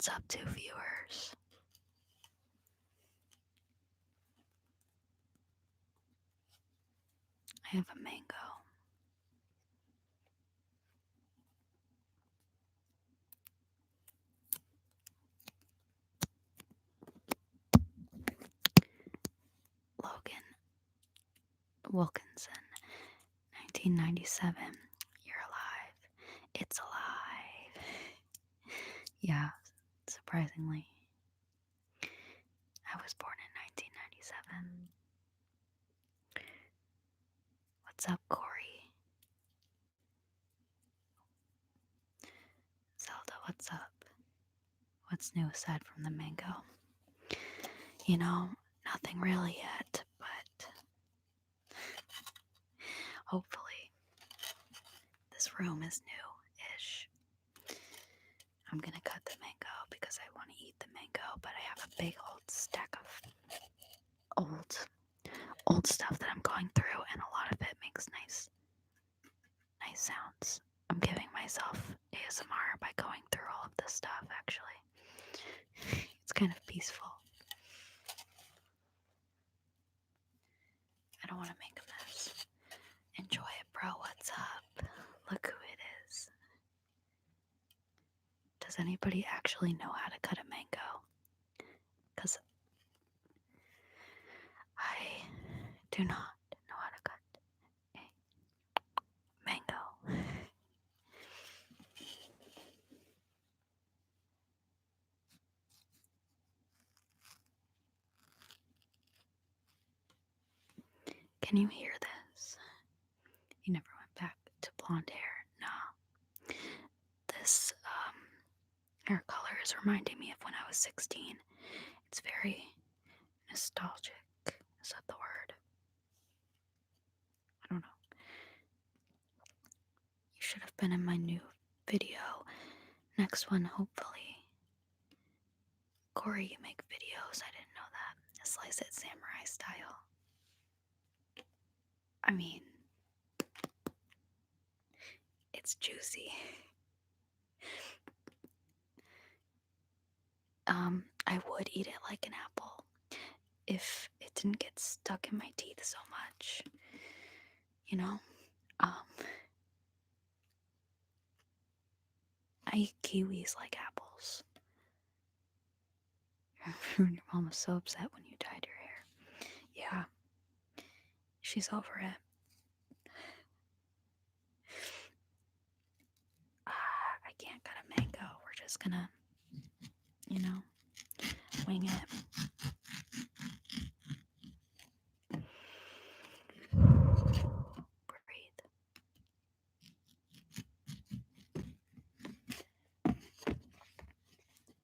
What's up to, viewers? I have a mango. Logan Wilkinson, 1997. You're alive. It's alive. Yeah, surprisingly. I was born in 1997. What's up, Corey? Zelda, what's up? What's new aside from the mango? You know, nothing really yet, but hopefully this room is new-ish. I'm gonna cut the mango because I want to eat the mango, but I have a big old stack of old stuff that I'm going through, and a lot of it makes nice sounds. I'm giving myself ASMR by going through all of this stuff, actually. It's kind of peaceful. I don't want to make a mess. Enjoy it, bro. What's up? Look who it is. Does anybody actually know how to cut a mango? Because I do not know how to cut a mango. Can you hear this? You never went back to blonde hair? Nah. This hair color is reminding me of when I was 16. It's very nostalgic. Is that the word? I don't know. You should have been in my new video. Next one, hopefully. Corey, you make videos. I didn't know that. Slice it samurai style. I mean, it's juicy. I would eat it like an apple if it didn't get stuck in my teeth so much. You know? I eat kiwis like apples. Your mom was so upset when you dyed your hair. Yeah. She's over it. I can't cut a mango. We're just gonna, wing it. Breathe.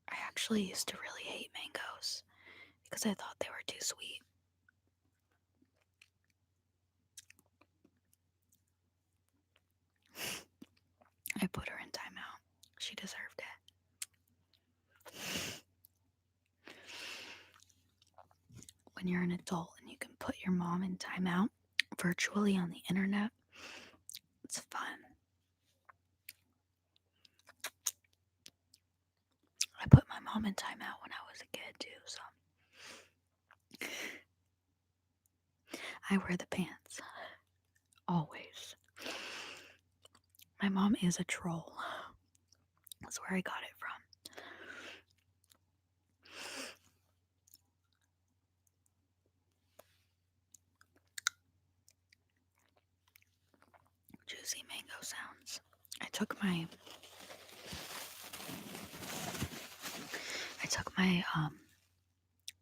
I actually used to really hate mangoes because I thought they were too sweet. I put her in timeout. She deserved it. When you're an adult and you can put your mom in timeout virtually on the internet, it's fun. I put my mom in timeout when I was a kid too, so I wear the pants. Always. My mom is a troll. That's where I got it from. Juicy mango sounds. I took my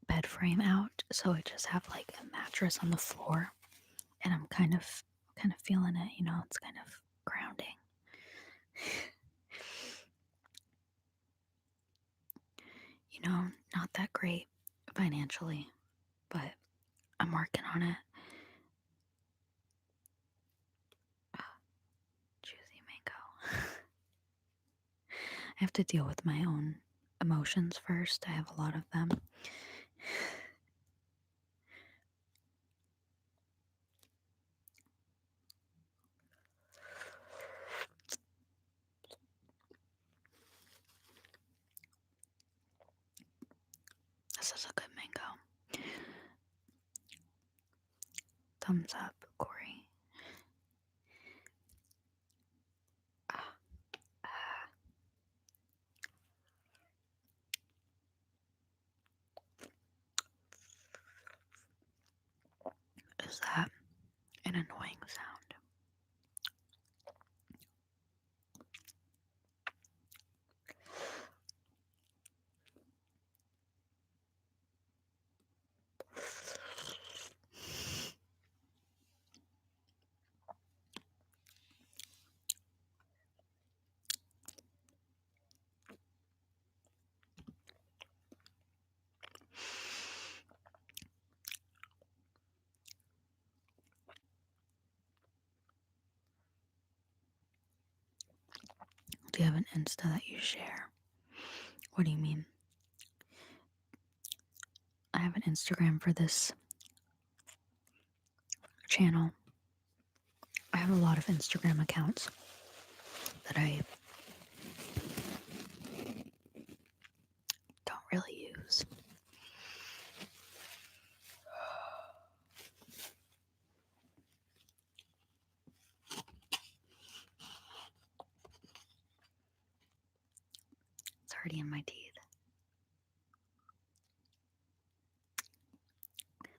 bed frame out, so I just have like a mattress on the floor, and I'm kind of feeling it. It's kind of grounding. Not that great financially, but I'm working on it. Juicy mango. I have to deal with my own emotions first. I have a lot of them. This is a good mango. Thumbs up, Corey. Is that an annoying sound? Do you have an Insta that you share? What do you mean? I have an Instagram for this channel. I have a lot of Instagram accounts that I don't really use. It's already in my teeth.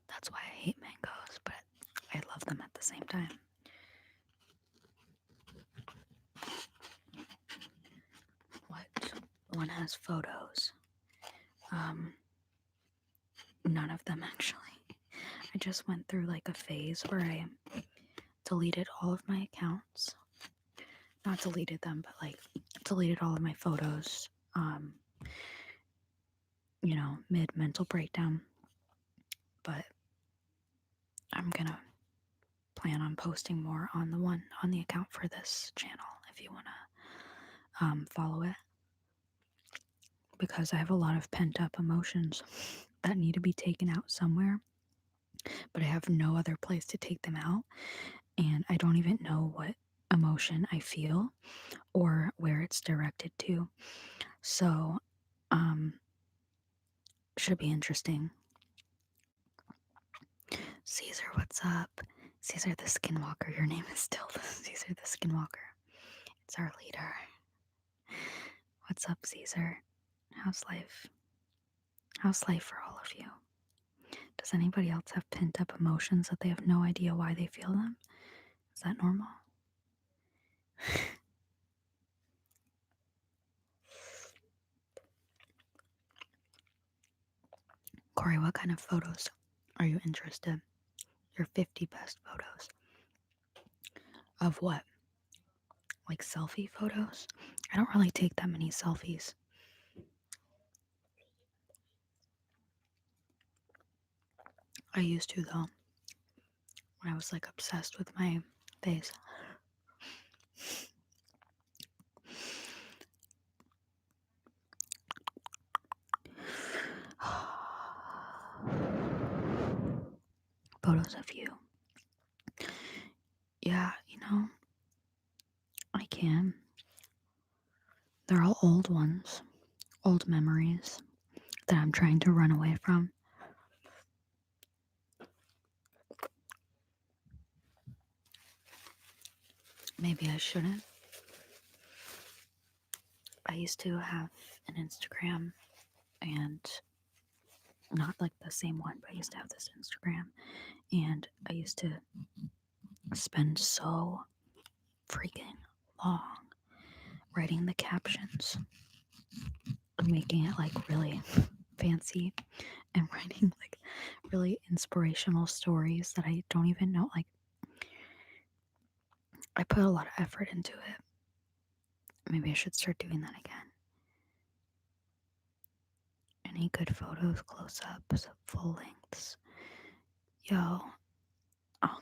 That's why I hate mangoes, but I love them at the same time. What? One has photos. None of them actually. I just went through like a phase where I deleted all of my accounts. Not deleted them, but like deleted all of my photos. Mid mental breakdown. But I'm gonna plan on posting more on the account for this channel if you wanna follow it. Because I have a lot of pent up emotions that need to be taken out somewhere, but I have no other place to take them out, and I don't even know what emotion I feel or where it's directed to. So, should be interesting. Caesar, what's up? Caesar the Skinwalker, your name is still Caesar the Skinwalker. It's our leader. What's up, Caesar? How's life? How's life for all of you? Does anybody else have pent up emotions that they have no idea why they feel them? Is that normal? Corey, what kind of photos are you interested? Your 50 best photos. Of what? Like selfie photos? I don't really take that many selfies. I used to though. When I was like obsessed with my face. Photos of you. Yeah, I can. They're all old ones. Old memories that I'm trying to run away from. Maybe I shouldn't. I used to have an Instagram, and not like the same one, but I used to have this Instagram, and I used to spend so freaking long writing the captions, making it like really fancy, and writing like really inspirational stories that I don't even know. Like, I put a lot of effort into it. Maybe I should start doing that again. Any good photos, close-ups, full lengths? Yo, I'll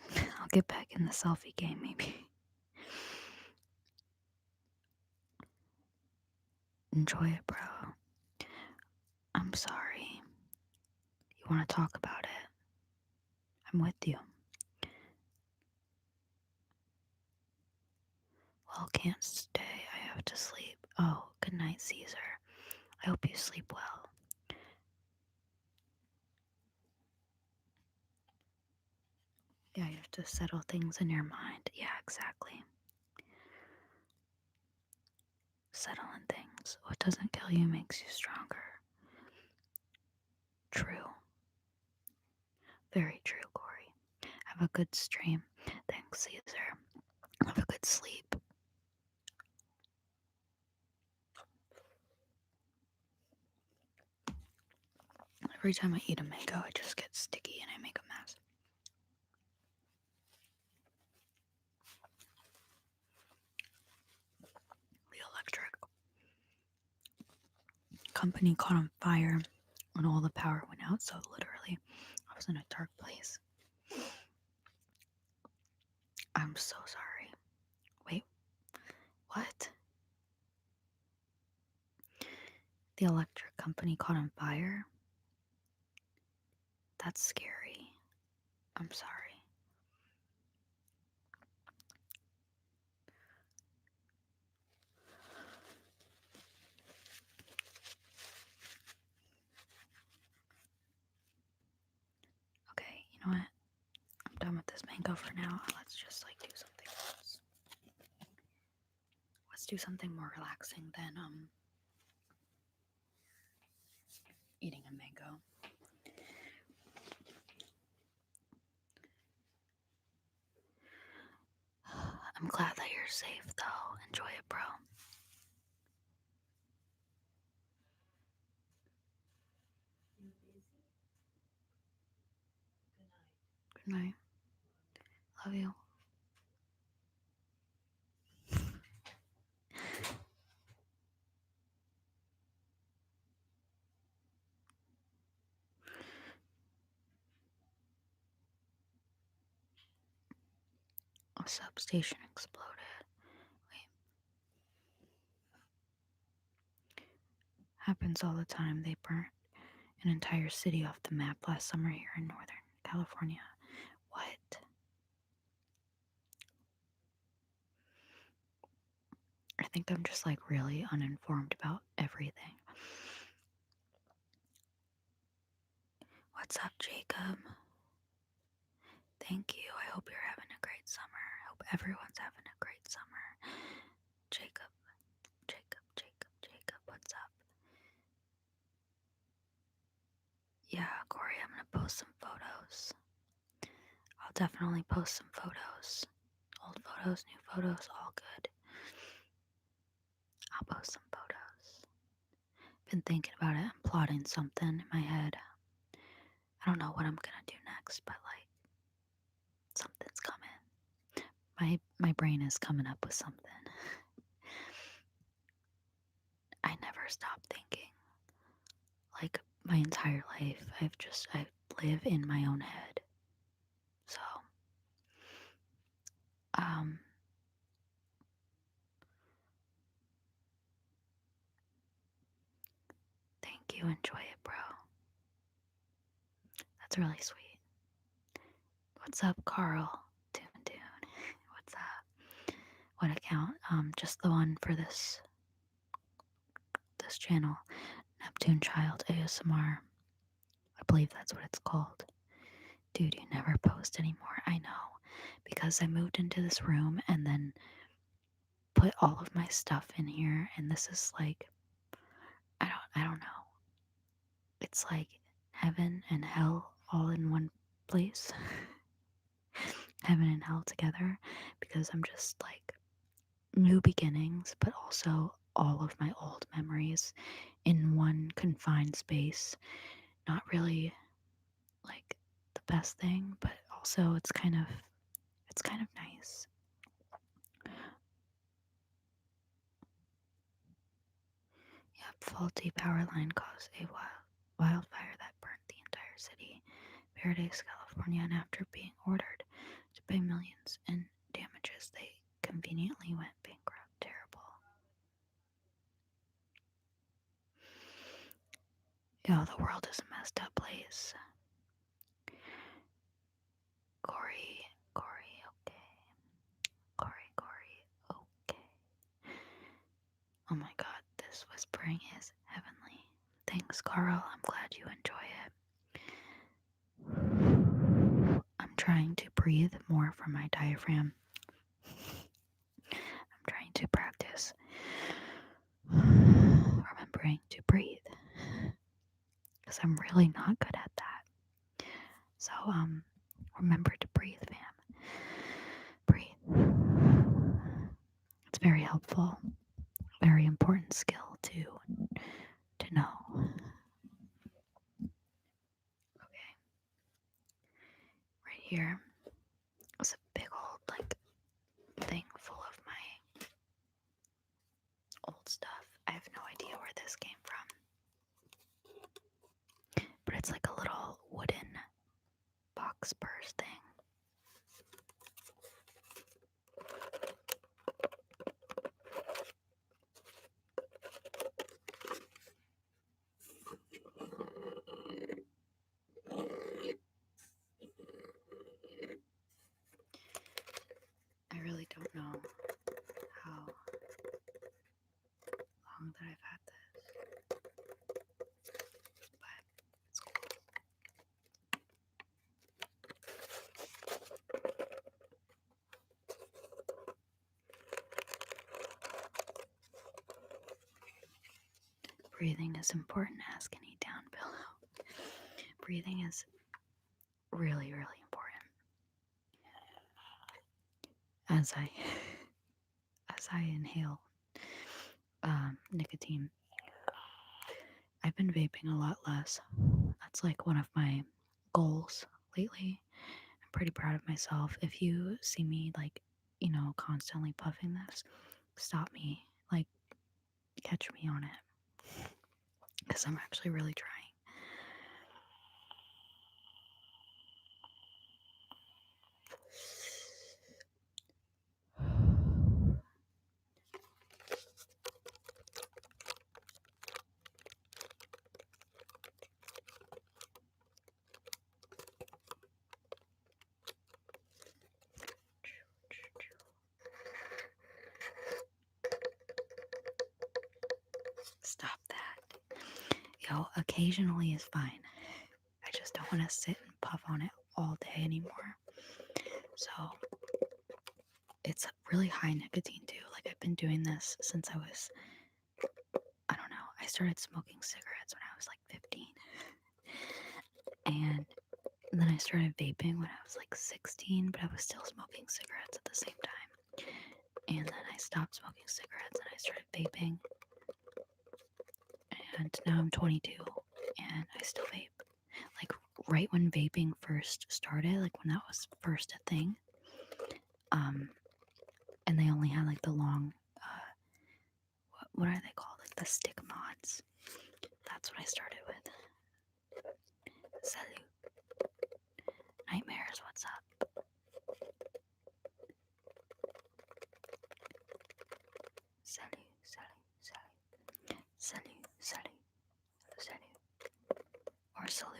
get back in the selfie game maybe. Enjoy it, bro. I'm sorry. You want to talk about it? I'm with you. Well, can't stay. I have to sleep. Oh, good night, Caesar. I hope you sleep well. Yeah, you have to settle things in your mind. Yeah, exactly. Settling things. What doesn't kill you makes you stronger. True. Very true, Corey. Have a good stream. Thanks, Caesar. Have a good sleep. Every time I eat a mango, I just get sticky and I make a mess. The electric company caught on fire and all the power went out, so literally I was in a dark place. I'm so sorry. Wait, what? The electric company caught on fire? That's scary. I'm sorry. Okay, you know what? I'm done with this mango for now. Let's just do something else. Let's do something more relaxing than eating a mango. I'm glad that you're safe though. Enjoy it, bro. Good night. Love you. A substation exploded. Wait. Happens all the time. They burnt an entire city off the map last summer here in Northern California. What? I think I'm just really uninformed about everything. What's up, Jacob? Thank you. I hope you're having a great summer. I hope everyone's having a great summer. Jacob, what's up? Yeah, Corey, I'm gonna post some photos. I'll definitely post some photos. Old photos, new photos, all good. I'll post some photos. Been thinking about it. I'm plotting something in my head. I don't know what I'm gonna do next, but something's coming. My brain is coming up with something. I never stop thinking. My entire life, I live in my own head. So, thank you. Enjoy it, bro. That's really sweet. What's up, Carl? Tune. What's up? What account? Just the one for this channel, NeptuneChildASMR. I believe that's what it's called. Dude, you never post anymore. I know, because I moved into this room and then put all of my stuff in here, and this is I don't know. It's like heaven and hell all in one place. Heaven and hell together, because I'm just new beginnings, but also all of my old memories in one confined space. Not really the best thing, but also it's kind of nice. Yep, faulty power line caused a wildfire that burnt the entire city, Paradise, California, and after being ordered to pay millions in damages, they conveniently went bankrupt. Terrible. Yeah, the world is a messed up place. Corey, okay. Corey, okay. Oh my god, this whispering is heavenly. Thanks, Carl. I'm glad you enjoy it. I'm trying to breathe more from my diaphragm. I'm trying to practice remembering to breathe because I'm really not good at that. So, remember to breathe, fam. Breathe. It's very helpful, very important skill to know. Okay. Right here is a big old thing full of my old stuff. I have no idea where this came from. But it's like a little wooden box purse thing. I really don't know how long that I've had this, but it's cool. Breathing is important, ask any down pillow. Breathing is really, really important. As I inhale nicotine, I've been vaping a lot less. That's like one of my goals lately. I'm pretty proud of myself. If you see me constantly puffing this, stop me, catch me on it, because I'm actually really trying. Stop that. Occasionally is fine. I just don't want to sit and puff on it all day anymore. So it's really high nicotine too. I've been doing this since I was, I don't know, I started smoking cigarettes when I was 15. And then I started vaping when I was 16, but I was still smoking cigarettes at the same time. And then I stopped smoking cigarettes and I started vaping. And now I'm 22 and I still vape. Right when vaping first started, when that was first a thing, and they only had the long, what are they called? The stick mods. That's what I started with. Salut. Nightmares, what's up? Salut, salut, salut. Salut, salut, salut. Or salute.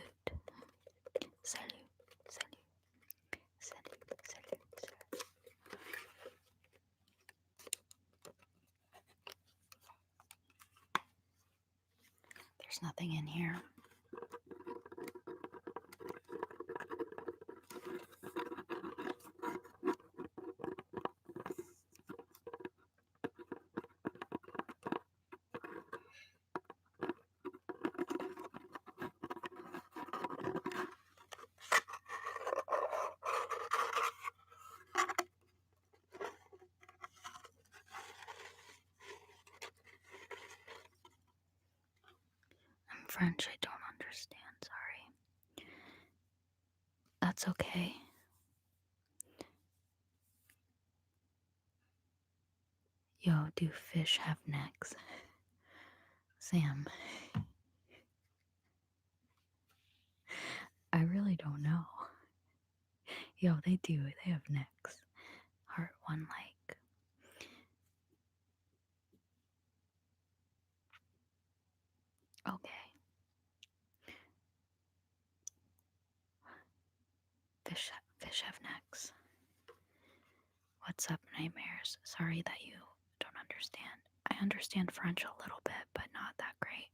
Salut, salut, salut, salut, salut. There's nothing in here. I'm French, I don't understand, sorry. That's okay. Yo, do fish have necks? Sam. I really don't know. Yo, they do. They have necks. Heart one like. Okay. Fish have necks. What's up, nightmares? Sorry that you don't understand. I understand French a little bit, but not that great.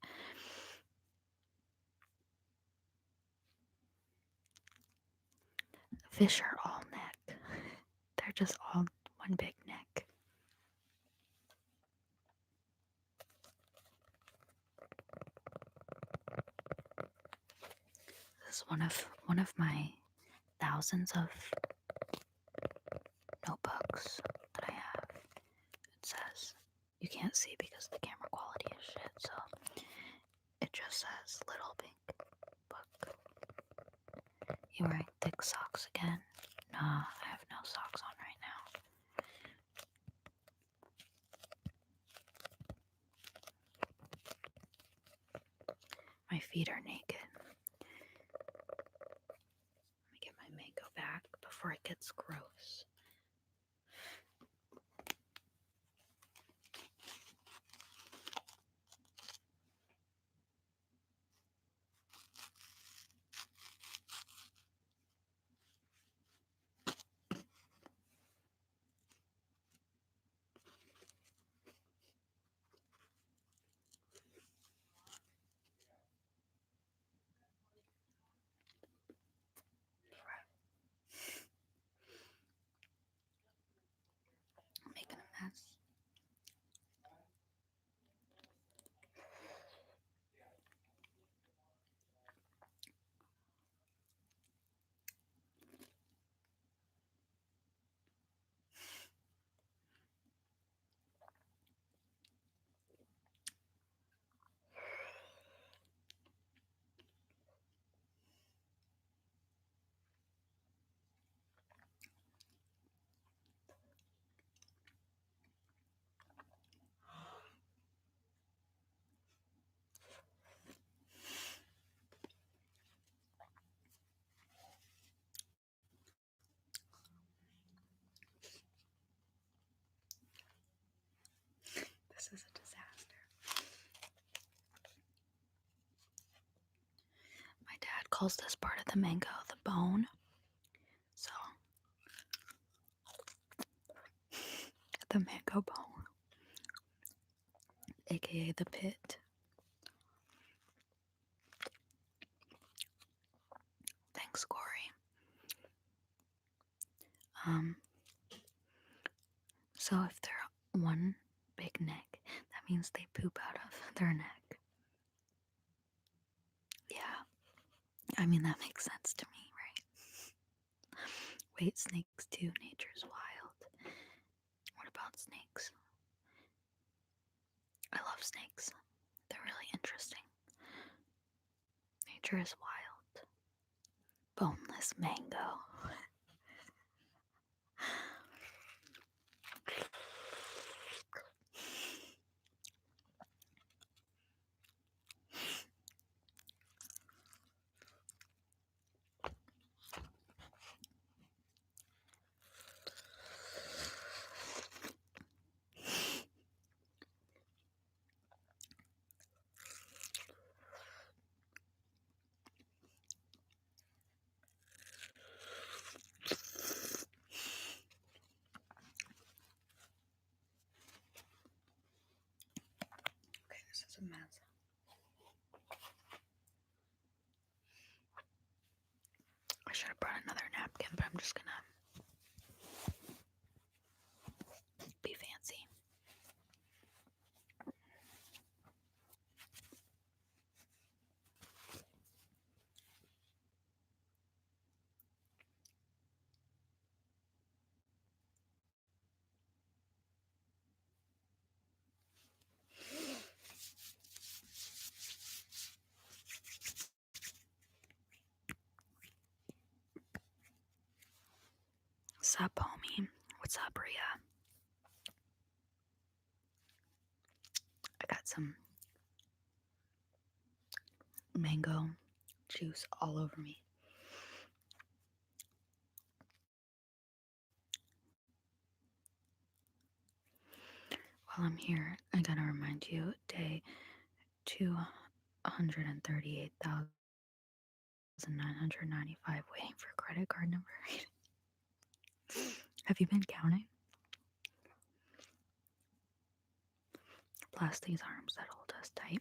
Fish are all neck. They're just all one big neck. This is one of my thousands of notebooks that I have. It says, you can't see because the camera quality is shit, so it just says Little Pink Book. You wearing thick socks again? Nah, I have no socks on right now. My feet are naked. Let me get my mango back before it gets gross. I'm making a mess. This is a disaster. My dad calls this part of the mango the bone. So, the mango bone, aka the pit. Thanks, Corey. So if they're one big neck, that means they poop out of their neck. Yeah, I mean, that makes sense to me, right? Wait, snakes too. Nature's wild. What about snakes? I love snakes. They're really interesting. Nature is wild. Boneless mango. Okay, this is a mess. I should have brought another napkin, but I'm just gonna be fancy. Sup, homie? What's up, Rhea? I got some mango juice all over me. While I'm here, I gotta remind you, day 238,995 waiting for credit card number. Have you been counting? Bless these arms that hold us tight.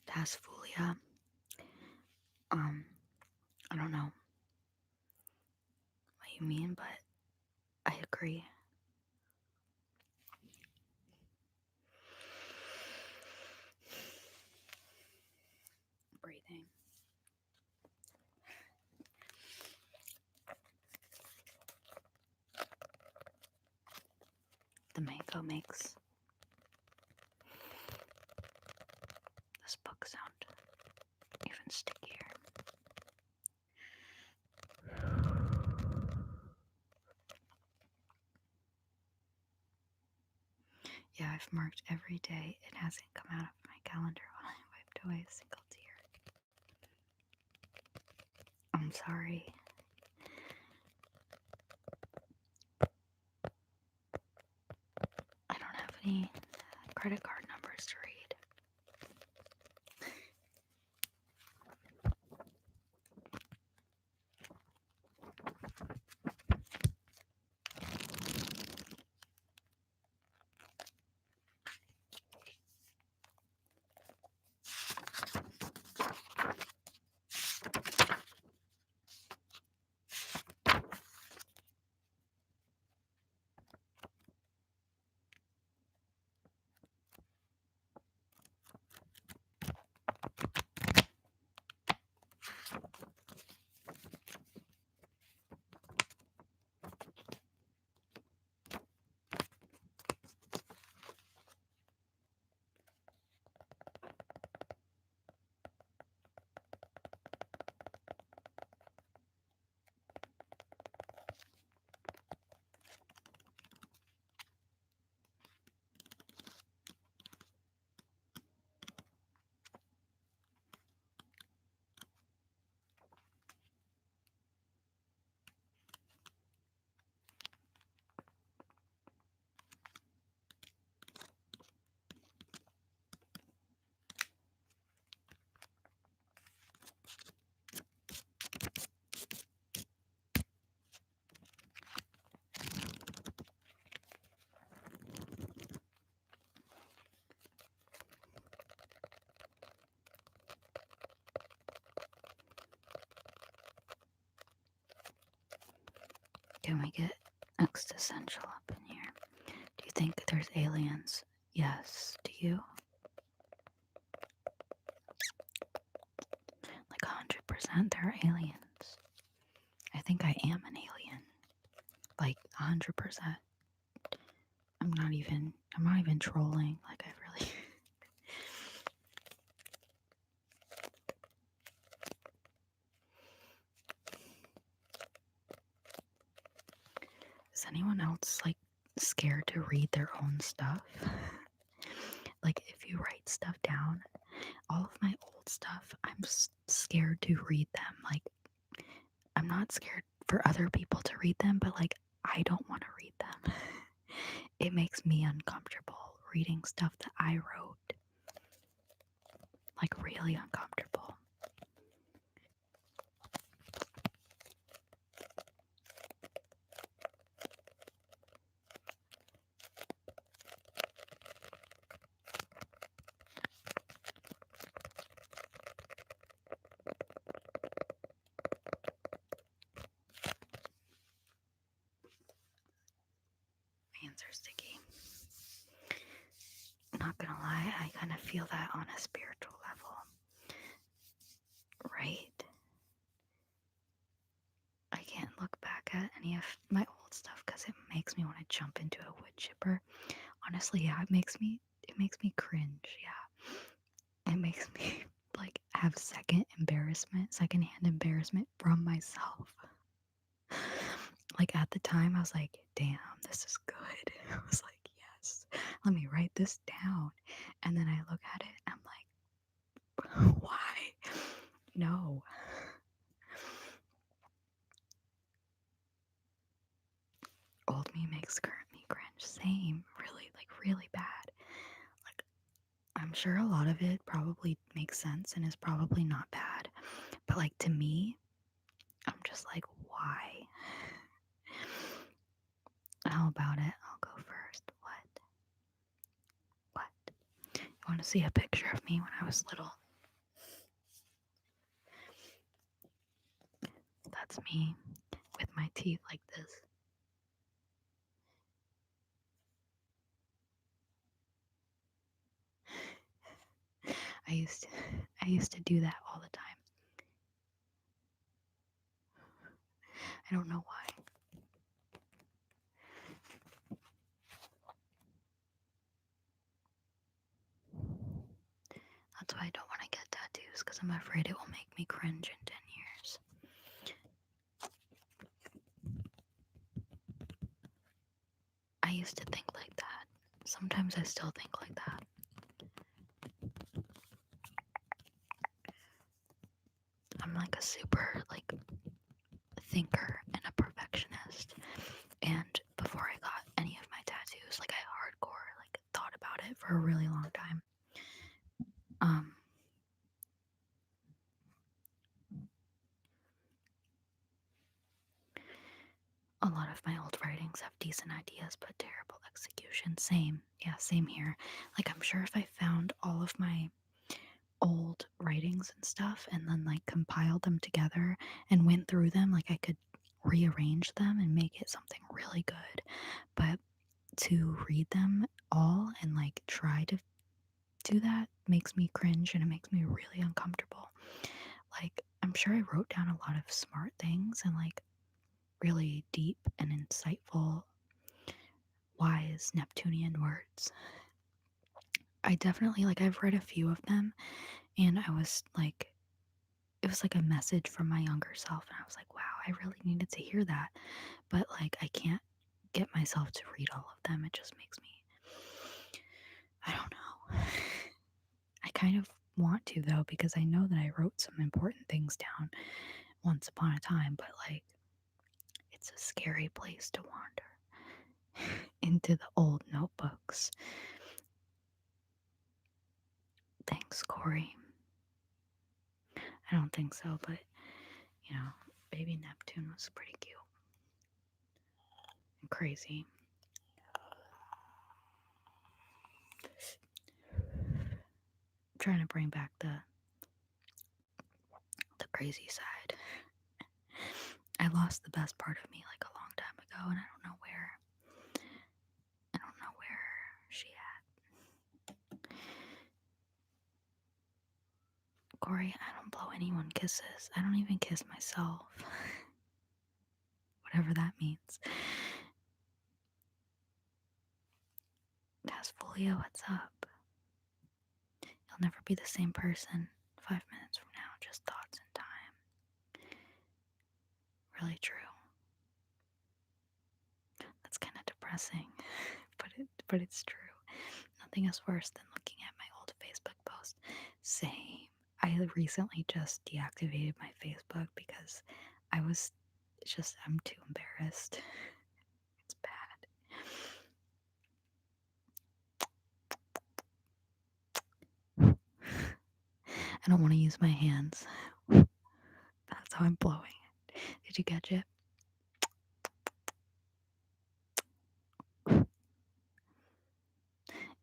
Tasfulia. I don't know. mean, but I agree. Breathing. The mango makes this book sound even stickier. Yeah, I've marked every day. It hasn't come out of my calendar when I wiped away a single tear. I'm sorry. I don't have any credit card numbers to read. Can we get existential up in here? Do you think there's aliens? Yes. Do you? Like 100% there are aliens. I think I am an alien. Like 100%. I'm not even trolling. Like I really Is anyone else like scared to read their own stuff? Like if you write stuff down, all of my old stuff, I'm scared to read them. Like I'm not scared for other people to read them, but like I don't want to read them. It makes me uncomfortable reading stuff that I wrote. Like really uncomfortable. Hands are sticky. Not gonna lie, I kind of feel that on a spiritual level. Right? I can't look back at any of my old stuff because it makes me want to jump into a wood chipper. Honestly, yeah, it makes me cringe, yeah. It makes me like have secondhand embarrassment from myself. Like at the time I was like, damn, this is good. I was like, yes, let me write this down. And then I look at it, I'm like, why? No. Old me makes current me cringe. Same. Really, like really bad. Like I'm sure a lot of it probably makes sense and is probably not bad. But like to me, I'm just like, why? How about it? I'll go first. What? You want to see a picture of me when I was little? That's me with my teeth like this. I used to do that all the time. I don't know why. That's why I don't want to get tattoos, because I'm afraid it will make me cringe in 10 years. I used to think like that. Sometimes I still think like that. I'm like a super thinker and a perfectionist. And before I got any of my tattoos, I hardcore thought about it for a really long time. A lot of my old writings have decent ideas but terrible execution. Same. Yeah, same here. I'm sure if I found all of my old writings and stuff and then compiled them together and went through them, I could rearrange them and make it something really good. But to read them all and try to do that makes me cringe and it makes me really uncomfortable. I'm sure I wrote down a lot of smart things and really deep and insightful, wise Neptunian words. I definitely I've read a few of them and I was it was a message from my younger self and I was wow, I really needed to hear that. But I can't get myself to read all of them. It just makes me, I don't know. I kind of want to though, because I know that I wrote some important things down once upon a time, but it's a scary place to wander into the old notebooks. Thanks, Corey. I don't think so, but baby Neptune was pretty cute and crazy. I'm trying to bring back the crazy side. I lost the best part of me a long time ago, and I don't know where. I don't know where she at. Corey, I don't blow anyone kisses. I don't even kiss myself. Whatever that means. Tasfolia, what's up? You'll never be the same person 5 minutes from now. Just thoughts and time. Really true. That's kind of depressing, but it's true. Nothing is worse than looking at my old Facebook post. Same. I recently just deactivated my Facebook because I'm too embarrassed. It's bad. I don't want to use my hands. That's how I'm blowing it. Did you catch it?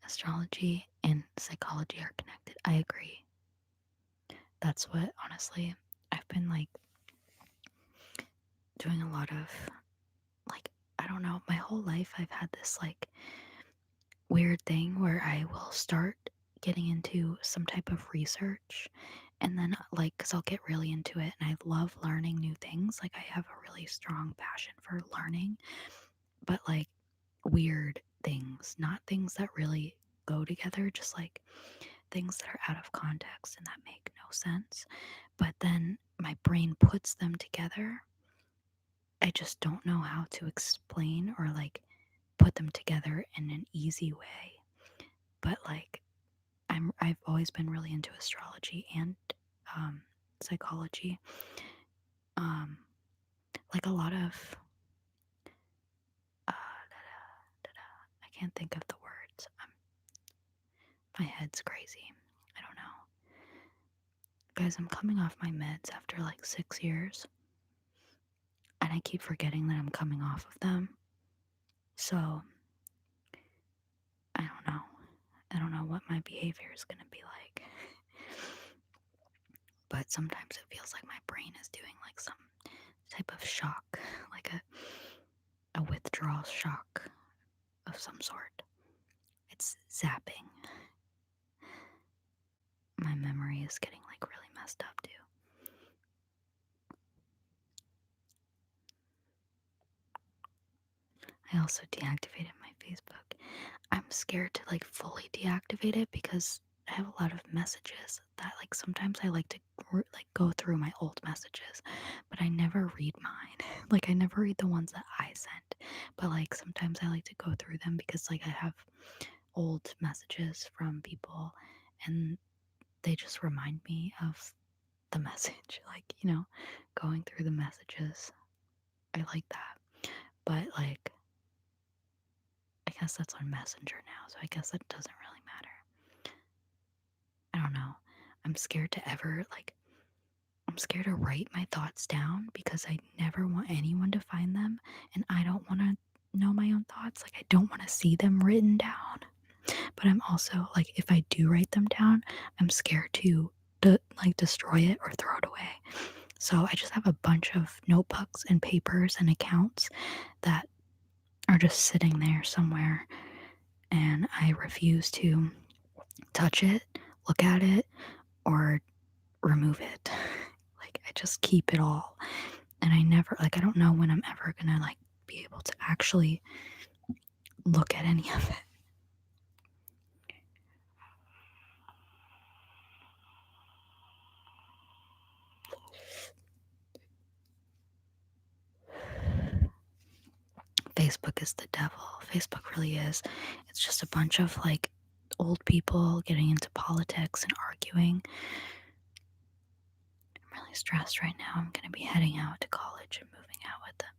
Astrology and psychology are connected. I agree. That's what, honestly, I've been doing a lot of, I don't know, my whole life I've had this weird thing where I will start getting into some type of research and then because I'll get really into it and I love learning new things. I have a really strong passion for learning, but weird things, not things that really go together, just things that are out of context and that make no sense. But then my brain puts them together. I just don't know how to explain or put them together in an easy way. But I've always been really into astrology and psychology. A lot of I can't think of the words. My head's crazy. I don't know. Guys, I'm coming off my meds after 6 years. And I keep forgetting that I'm coming off of them. So, I don't know. I don't know what my behavior is going to be like. But sometimes it feels like my brain is doing some type of shock, like withdrawal shock of some sort. It's zapping. My memory is getting like really messed up too. I also deactivated my Facebook. I'm scared to like fully deactivate it because I have a lot of messages that like sometimes I like to like go through my old messages, but I never read mine. Like I never read the ones that I sent, but like sometimes I like to go through them because like I have old messages from people and they just remind me of the message. Like, you know, going through the messages. I like that. But like I guess that's on Messenger now, so I guess that doesn't really matter. I don't know. I'm scared to I'm scared to write my thoughts down because I never want anyone to find them and I don't want to know my own thoughts. Like, I don't want to see them written down. But I'm also, like, if I do write them down, I'm scared to destroy it or throw it away. So I just have a bunch of notebooks and papers and accounts that are just sitting there somewhere and I refuse to touch it, look at it, or remove it. Like, I just keep it all. And I don't know when I'm ever gonna, like, be able to actually look at any of it. Facebook is the devil. Facebook really is. It's just a bunch of, like, old people getting into politics and arguing. I'm really stressed right now. I'm gonna be heading out to college and moving out with them.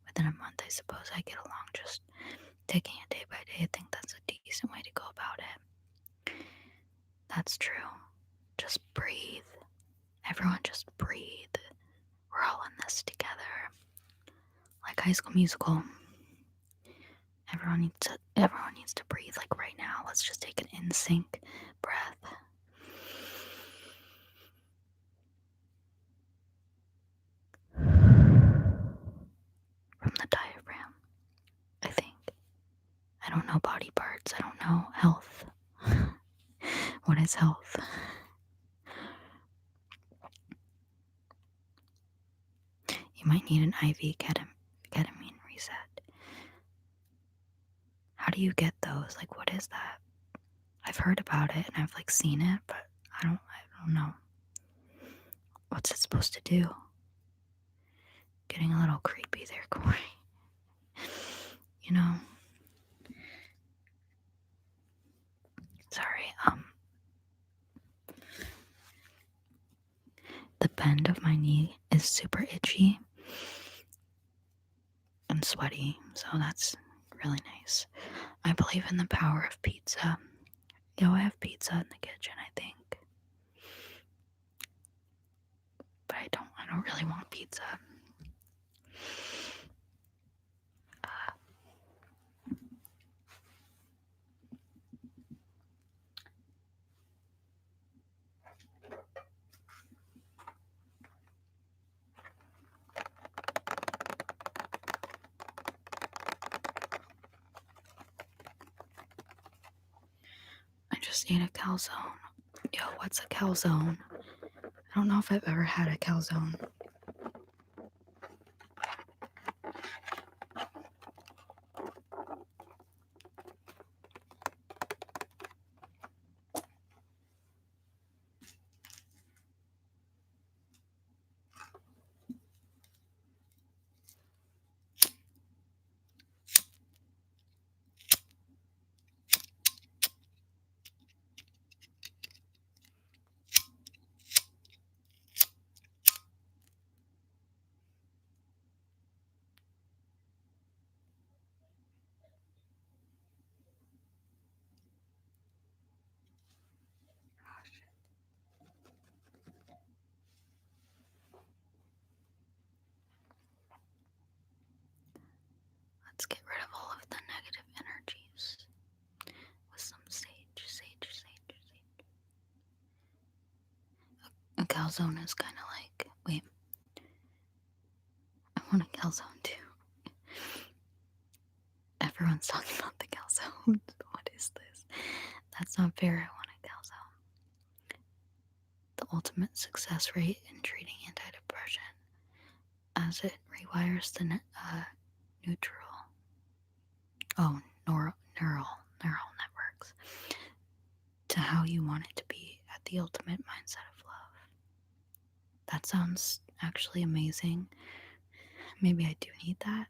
Within a month, I suppose I get along just taking it day by day. I think that's a decent way to go about it. That's true. Just breathe. Everyone just breathe. We're all in this together. Like High School Musical. Everyone needs to breathe like right now. Let's just take an in-sync breath. From the diaphragm, I think. I don't know body parts. I don't know health. What is health? You might need an IV ketamine reset. How do you get those? Like, what is that? I've heard about it and I've like seen it, but I don't know. What's it supposed to do? Getting a little creepy there, Corey. You know? Sorry, the bend of my knee is super itchy and sweaty, so that's really nice. I believe in the power of pizza. Yo, I have pizza in the kitchen, I think. But I don't really want pizza. I just ate a calzone. Yo, what's a calzone? I don't know if I've ever had a calzone. Let's get rid of all of the negative energies with some sage. A calzone is kind of like, wait, I want a calzone too. Everyone's talking about the calzone. What is this? That's not fair. I want a calzone. The ultimate success rate in treating antidepressant, as it rewires the neural networks to how you want it to be at the ultimate mindset of love. That sounds actually amazing. Maybe I do need that.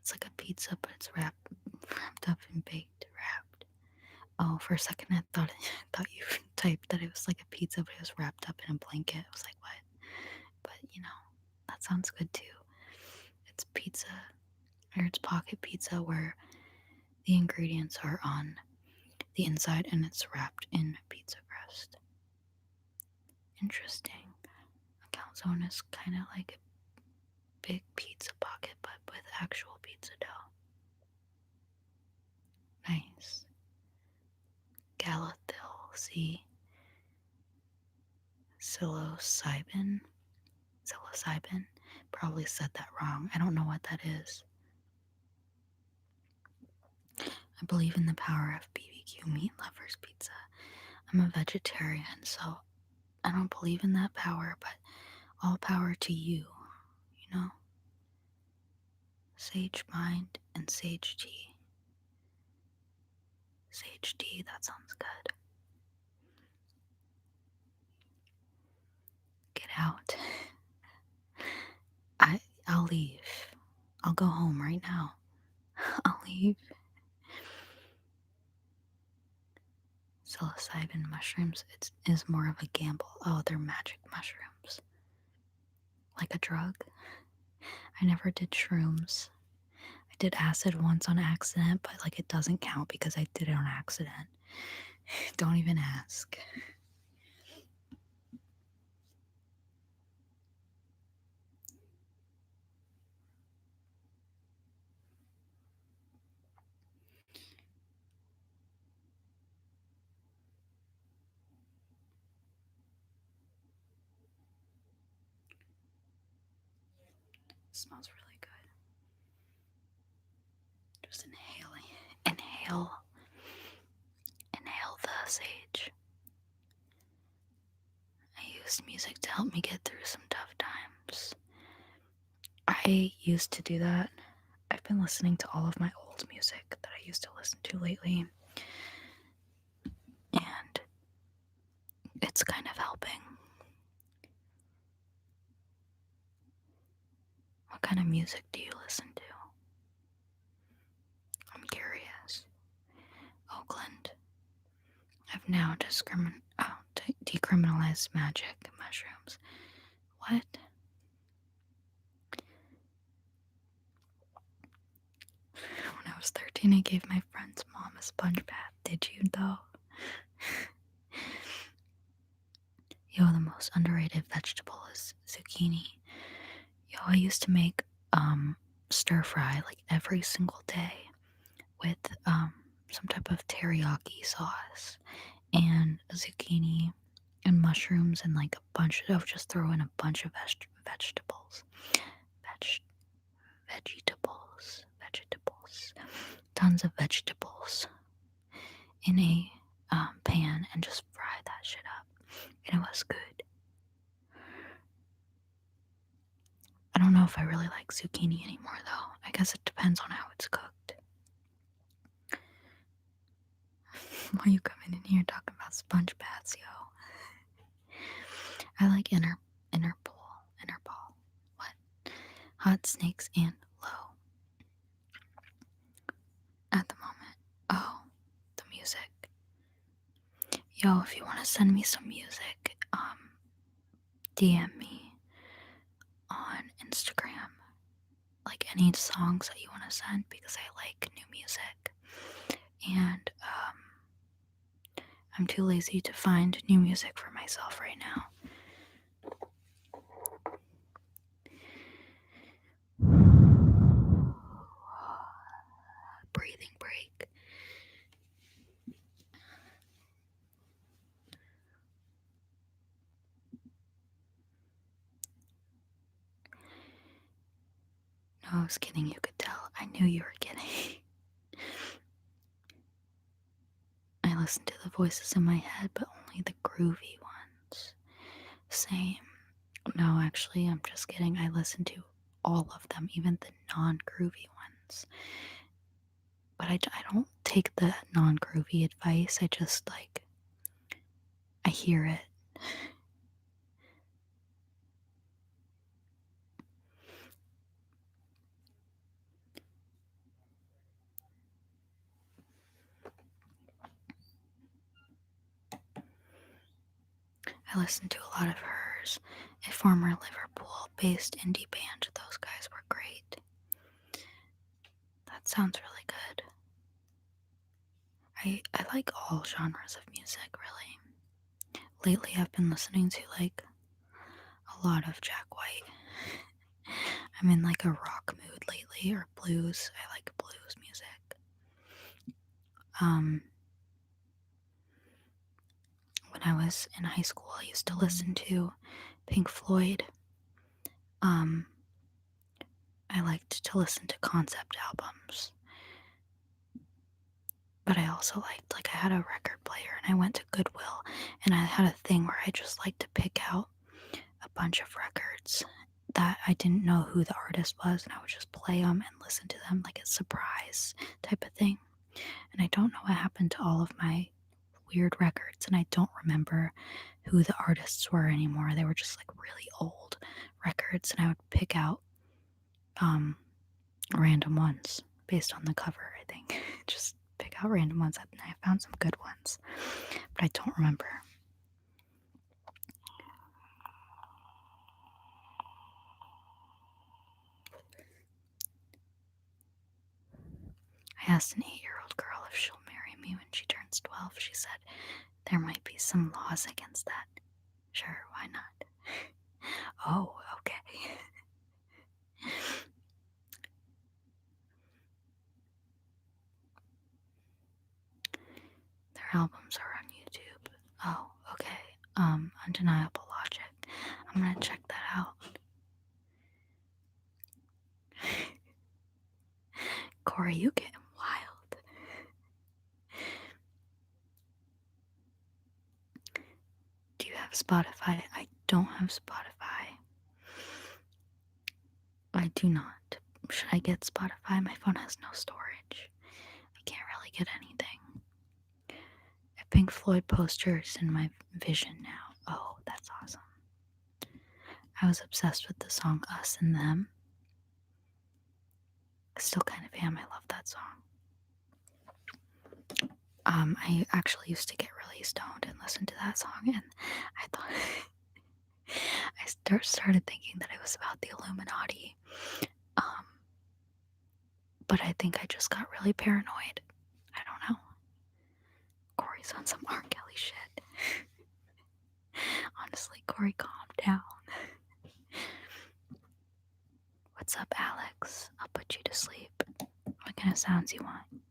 It's like a pizza, but it's wrapped up and baked, wrapped. Oh, for a second I thought you typed that it was like a pizza, but it was wrapped up in a blanket. I was like, what? But that sounds good too. It's pizza, or it's pocket pizza where the ingredients are on the inside and it's wrapped in pizza crust. Interesting. A calzone is kind of like a big pizza pocket, but with actual pizza dough. Nice. Galathyl C. Psilocybin. Probably said that wrong. I don't know what that is. I believe in the power of BBQ meat lovers pizza. I'm a vegetarian, so I don't believe in that power, but all power to you, Sage mind and sage tea. Sage tea, that sounds good. Get out. I'll leave. I'll go home right now. I'll leave. Psilocybin mushrooms is more of a gamble. Oh, they're magic mushrooms. Like a drug. I never did shrooms. I did acid once on accident, but it doesn't count because I did it on accident. Don't even ask. It smells really good. Just inhale the sage. I used music to help me get through some tough times. I used to do that. I've been listening to all of my old music that I used to listen to lately, and it's kind of helping. What kind of music do you listen to? I'm curious. Oakland. I've now decriminalized magic mushrooms. What? When I was 13, I gave my friend's mom a sponge bath. Did you, though? Yo, the most underrated vegetable is zucchini. Yo, I used to make stir fry every single day with some type of teriyaki sauce and zucchini and mushrooms and I would just throw in a bunch of vegetables. Tons of vegetables in a pan and just fry that shit up. And it was good. I don't know if I really like zucchini anymore though. I guess it depends on how it's cooked. Why you coming in here talking about sponge baths, yo? I like Interpol. What? Hot snakes and low. At the moment. Oh, the music. Yo, if you want to send me some music, DM me on Instagram. Any songs that you want to send because I like new music. And I'm too lazy to find new music for myself right now. Breathing break. No, I was kidding. You could tell I knew you were getting. I listen to the voices in my head, but only the groovy ones. Same. No, actually, I'm just kidding. I listen to all of them, even the non-groovy ones. But I don't take the non-groovy advice. I just, I hear it. I listen to a lot of hers, a former Liverpool-based indie band. Those guys were great. That sounds really good. I like all genres of music, really. Lately, I've been listening to, a lot of Jack White. I'm in, a rock mood lately, or blues. I like blues music. When I was in high school, I used to listen to Pink Floyd. I liked to listen to concept albums. But I also liked, I had a record player, and I went to Goodwill, and I had a thing where I just liked to pick out a bunch of records that I didn't know who the artist was, and I would just play them and listen to them like a surprise type of thing. And I don't know what happened to all of my weird records, and I don't remember who the artists were anymore. They were just really old records, and I would pick out random ones based on the cover, I think. Just pick out random ones, and I found some good ones, but I don't remember. I asked an 8-year-old girl if she'll marry me when she turns 12. She said there might be some laws against that. Sure, why not? Oh, okay. Their albums are on YouTube. Oh, okay. Undeniable Logic. I'm gonna check that out. Corey, you getting wild. Do you have Spotify? I don't have Spotify. I do not. Should I get Spotify? My phone has no storage. I can't really get anything. A Pink Floyd poster is in my vision now. Oh, that's awesome. I was obsessed with the song Us and Them. I still kind of am. I love that song. I actually used to get really stoned and listen to that song, and I thought I started thinking that it was about the Illuminati. But I think I just got really paranoid. I don't know. Corey's on some R. Kelly shit. Honestly, Corey, calm down. What's up, Alex? I'll put you to sleep. What kind of sounds you want?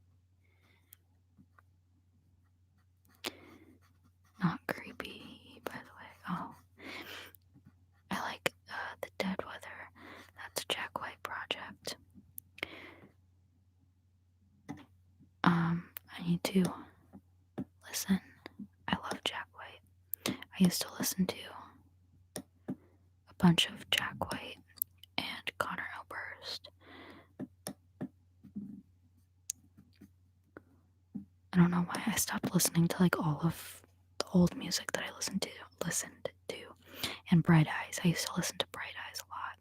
Not creepy, by the way. Oh. I like The Dead Weather. That's a Jack White project. I need to listen. I love Jack White. I used to listen to a bunch of Jack White and Connor Oberst. I don't know why I stopped listening to all of the old music that I listened to, and Bright Eyes. I used to listen to Bright Eyes a lot.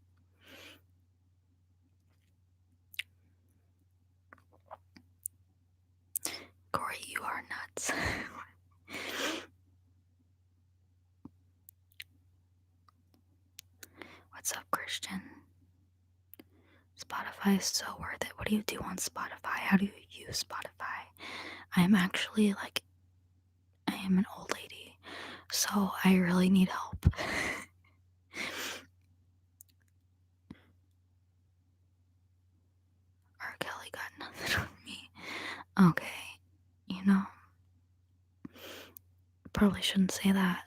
Corey, you are nuts. What's up, Christian? Spotify is so worth it. What do you do on Spotify? How do you use Spotify? I am actually I am an old lady, so I really need help. R. Kelly got nothing on me. Okay, probably shouldn't say that.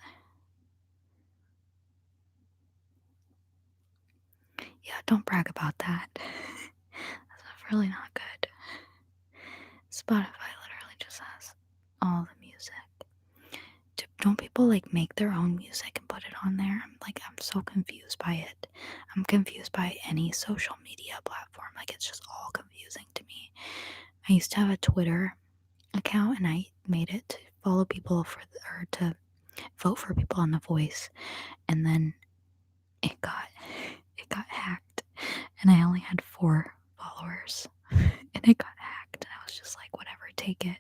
Yeah, don't brag about that. That's really not good. Spotify literally just has all the music. Don't people like make their own music and put it on there? I'm so confused by it. I'm confused by any social media platform. Like, it's just all confusing to me. I used to have a Twitter account and I made it to follow people or to vote for people on The Voice, and then it got hacked and I only had 4 followers and it got hacked and I was just like, whatever, take it.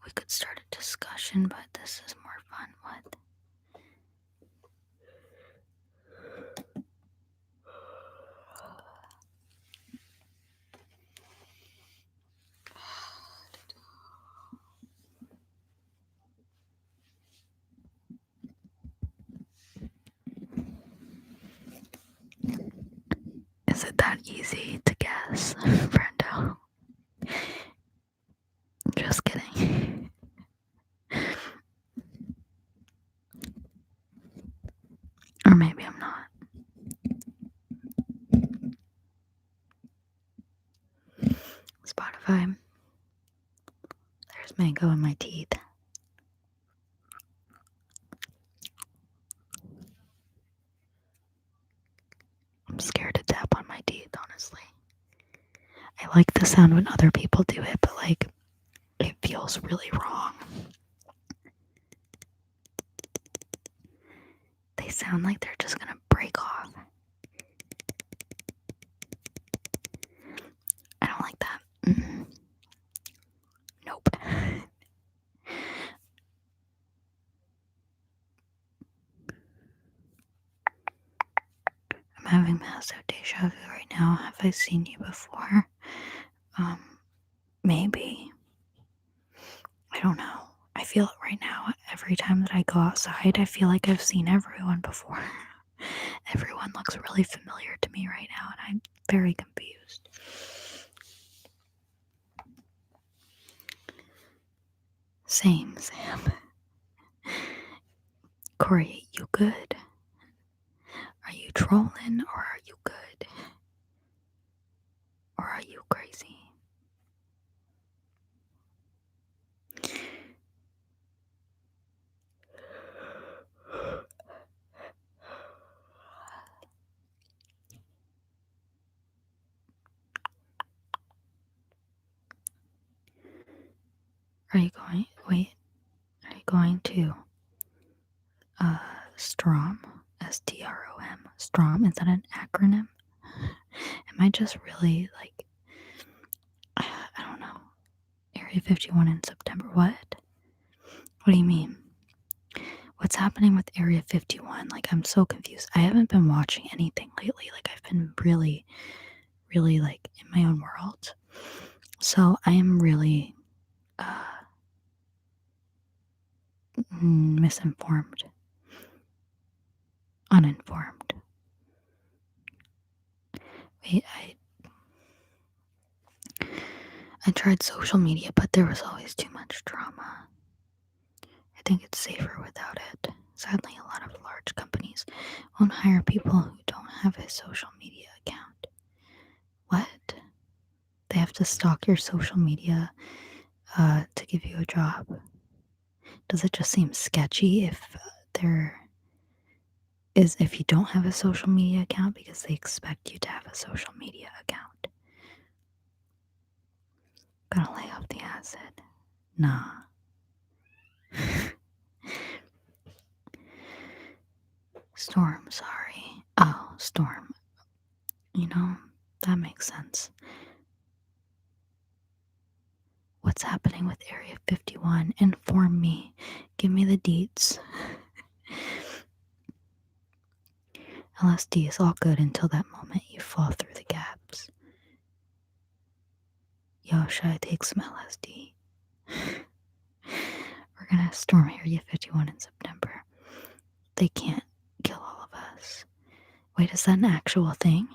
We could start a discussion, but this is more fun. What? Is it that easy to guess, Brendo? Just kidding. Or maybe I'm not. Spotify. There's mango in my teeth. I'm scared to tap on my teeth, honestly. I like the sound when other people do it, but it feels really wrong. They sound like they're just gonna break off. I don't like that. Nope. I'm having massive deja vu right now. Have I seen you before? Maybe. I don't know. I feel it right now. Every time that I go outside, I feel like I've seen everyone before. Everyone looks really familiar to me right now, and I'm very confused. Same, Sam. Corey, you good? Are you trolling or are you good? Or are you crazy? Are you going to Strom? STROM. Strom, is that an acronym? Am I just really I don't know. Area 51 in September. What? What do you mean? What's happening with Area 51? I'm so confused. I haven't been watching anything lately. I've been really, really in my own world. So I am really misinformed. Uninformed. Wait, I tried social media, but there was always too much drama. I think it's safer without it. Sadly, a lot of large companies won't hire people who don't have a social media account. What? They have to stalk your social media to give you a job? Does it just seem sketchy if you don't have a social media account because they expect you to have a social media account? Gotta lay off the acid. Nah. Storm, sorry. Oh, Storm. That makes sense. What's happening with Area 51? Inform me. Give me the deets. LSD is all good until that moment you fall through the gaps. Yo, should I take some LSD? We're gonna storm Area 51 in September. They can't kill all of us. Wait, is that an actual thing?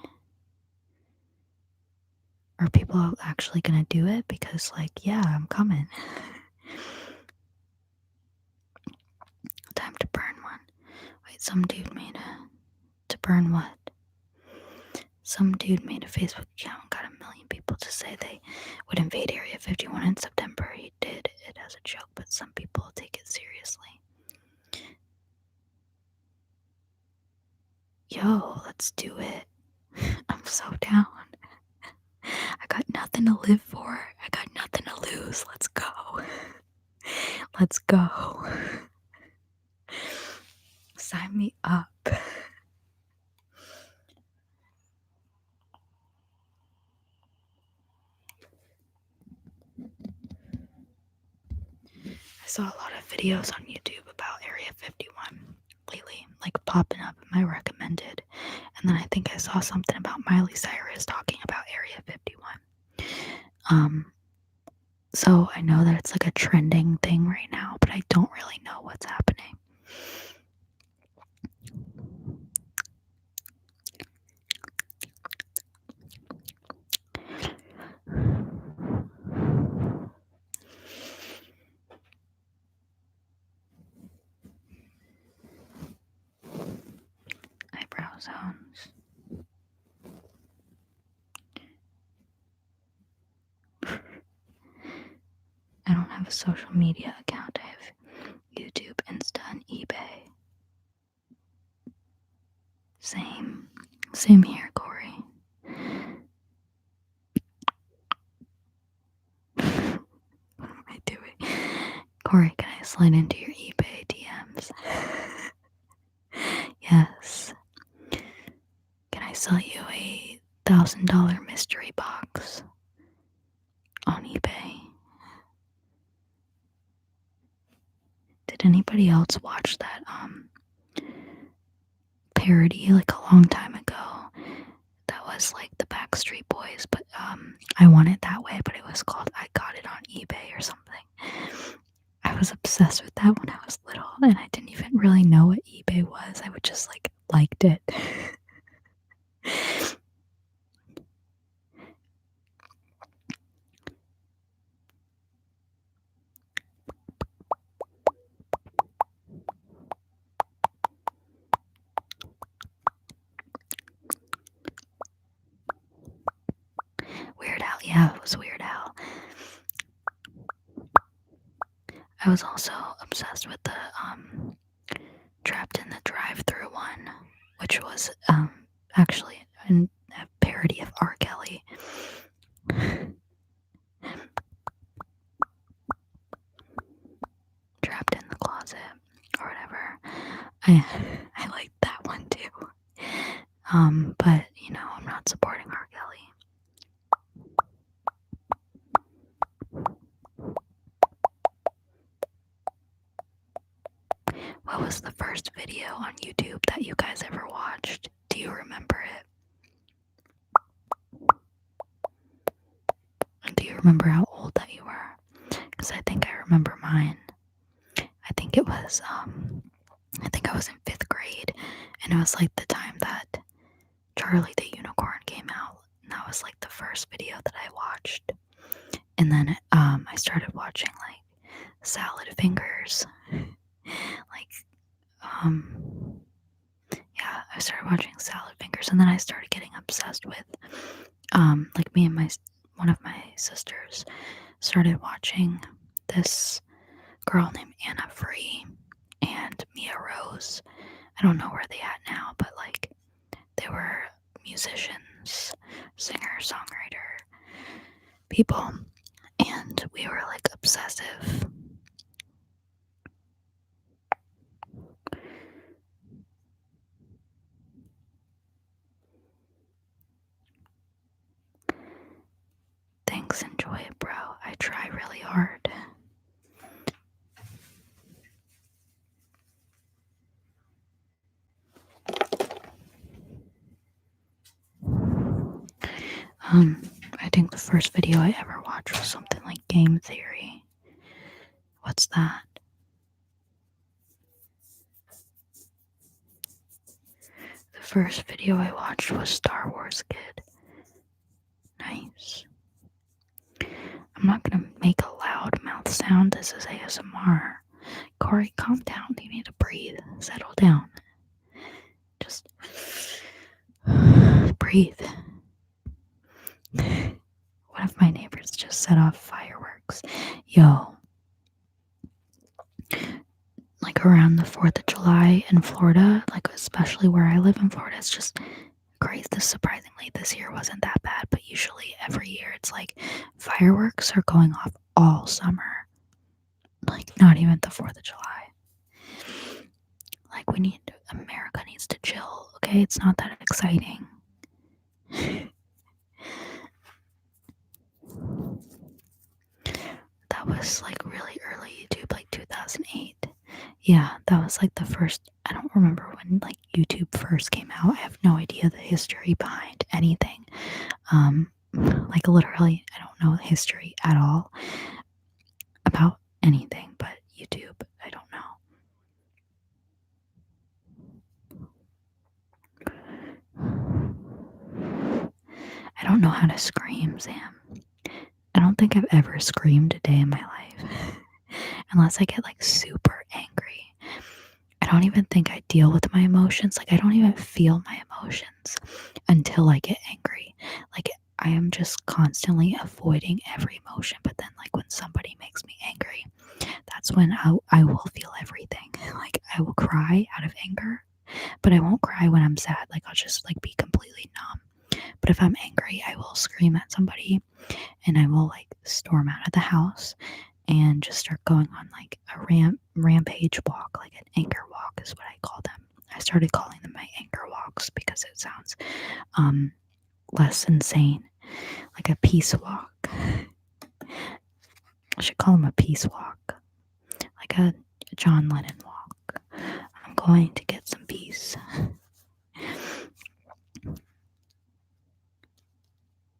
Are people actually gonna do it? Because, yeah, I'm coming. Wait, some dude made to burn what? Some dude made a Facebook account and got 1 million people to say they would invade Area 51 in September. He did it as a joke, but some people take it seriously. Yo, let's do it. I'm so down. I got nothing to live for. I got nothing to lose. Let's go. Let's go. Sign me up. I saw a lot of videos on YouTube about Area 51 lately, like popping up in my recommended. And then I think I saw something about Miley Cyrus talking about Area 51. So I know that it's like a trending thing right now, but I don't really know what's happening. Eyebrow sounds. I don't have a social media account. I have YouTube, Insta, and eBay. Same here, Corey. What am I doing? Corey, can I slide into your eBay DMs? Yes. Can I sell you a $1,000 mystery box on eBay? Did anybody else watch that parody like a long time ago? That was like the Backstreet Boys, but I want it that way, but it was called I Got It on eBay or something. I was obsessed with that when I was little, and I didn't even really know what eBay was. I would just liked it. Weird Al, yeah, it was Weird Al. I was also obsessed with the Trapped in the Drive-Thru one, which was actually a parody of R. Kelly. Trapped in the Closet or whatever. I liked that one too. But you know, I'm not supporting R. Kelly. What was the first video on YouTube that you guys ever watched? Do you remember it? Do you remember how old that you were? Because I think I remember mine. I think it was, I think I was in 5th grade, and it was like the time that Charlie the Unicorn came out, and that was like the first video that I watched. And then I started watching like Salad Fingers. Yeah, I started watching Salad Fingers, and then I started getting obsessed with, like me and one of my sisters started watching this girl named Anna Free and Mia Rose. I don't know where they at now, but like they were musicians, singer, songwriter people, and we were like obsessive. Thanks, enjoy it, bro. I try really hard. I think the first video I ever watched was something like Game Theory. What's that? The first video I watched was Star Wars Kid. Nice. I'm not gonna make a loud mouth sound. This is ASMR. Corey, calm down. You need to breathe. Settle down. One of my neighbors just set off fireworks. Yo, like around the 4th of July in Florida, like especially where I live in Florida, it's just crazy. Surprisingly, this year wasn't that bad, but usually every year it's like fireworks are going off all summer. Like, not even the 4th of July. Like, America needs to chill, okay? It's not that exciting. That was like really early YouTube, like 2008. Yeah, that was like the first. I don't remember when like YouTube first came out. I have no idea the history behind anything. Like literally, I don't know the history at all about anything but YouTube. I don't know. I don't know how to scream, Sam. I don't think I've ever screamed a day in my life. Unless I get like super angry. I don't even think I deal with my emotions. Like, I don't even feel my emotions until I get angry. Like, I am just constantly avoiding every emotion. But then, like, when somebody makes me angry, that's when I will feel everything. Like, I will cry out of anger, but I won't cry when I'm sad. Like, I'll just, like, be completely numb. But if I'm angry, I will scream at somebody and I will, like, storm out of the house and just start going on like a rampage walk, like an anger walk is what I call them. I started calling them my anger walks because it sounds less insane, like a peace walk. I should call them a peace walk, like a John Lennon walk. I'm going to get some peace.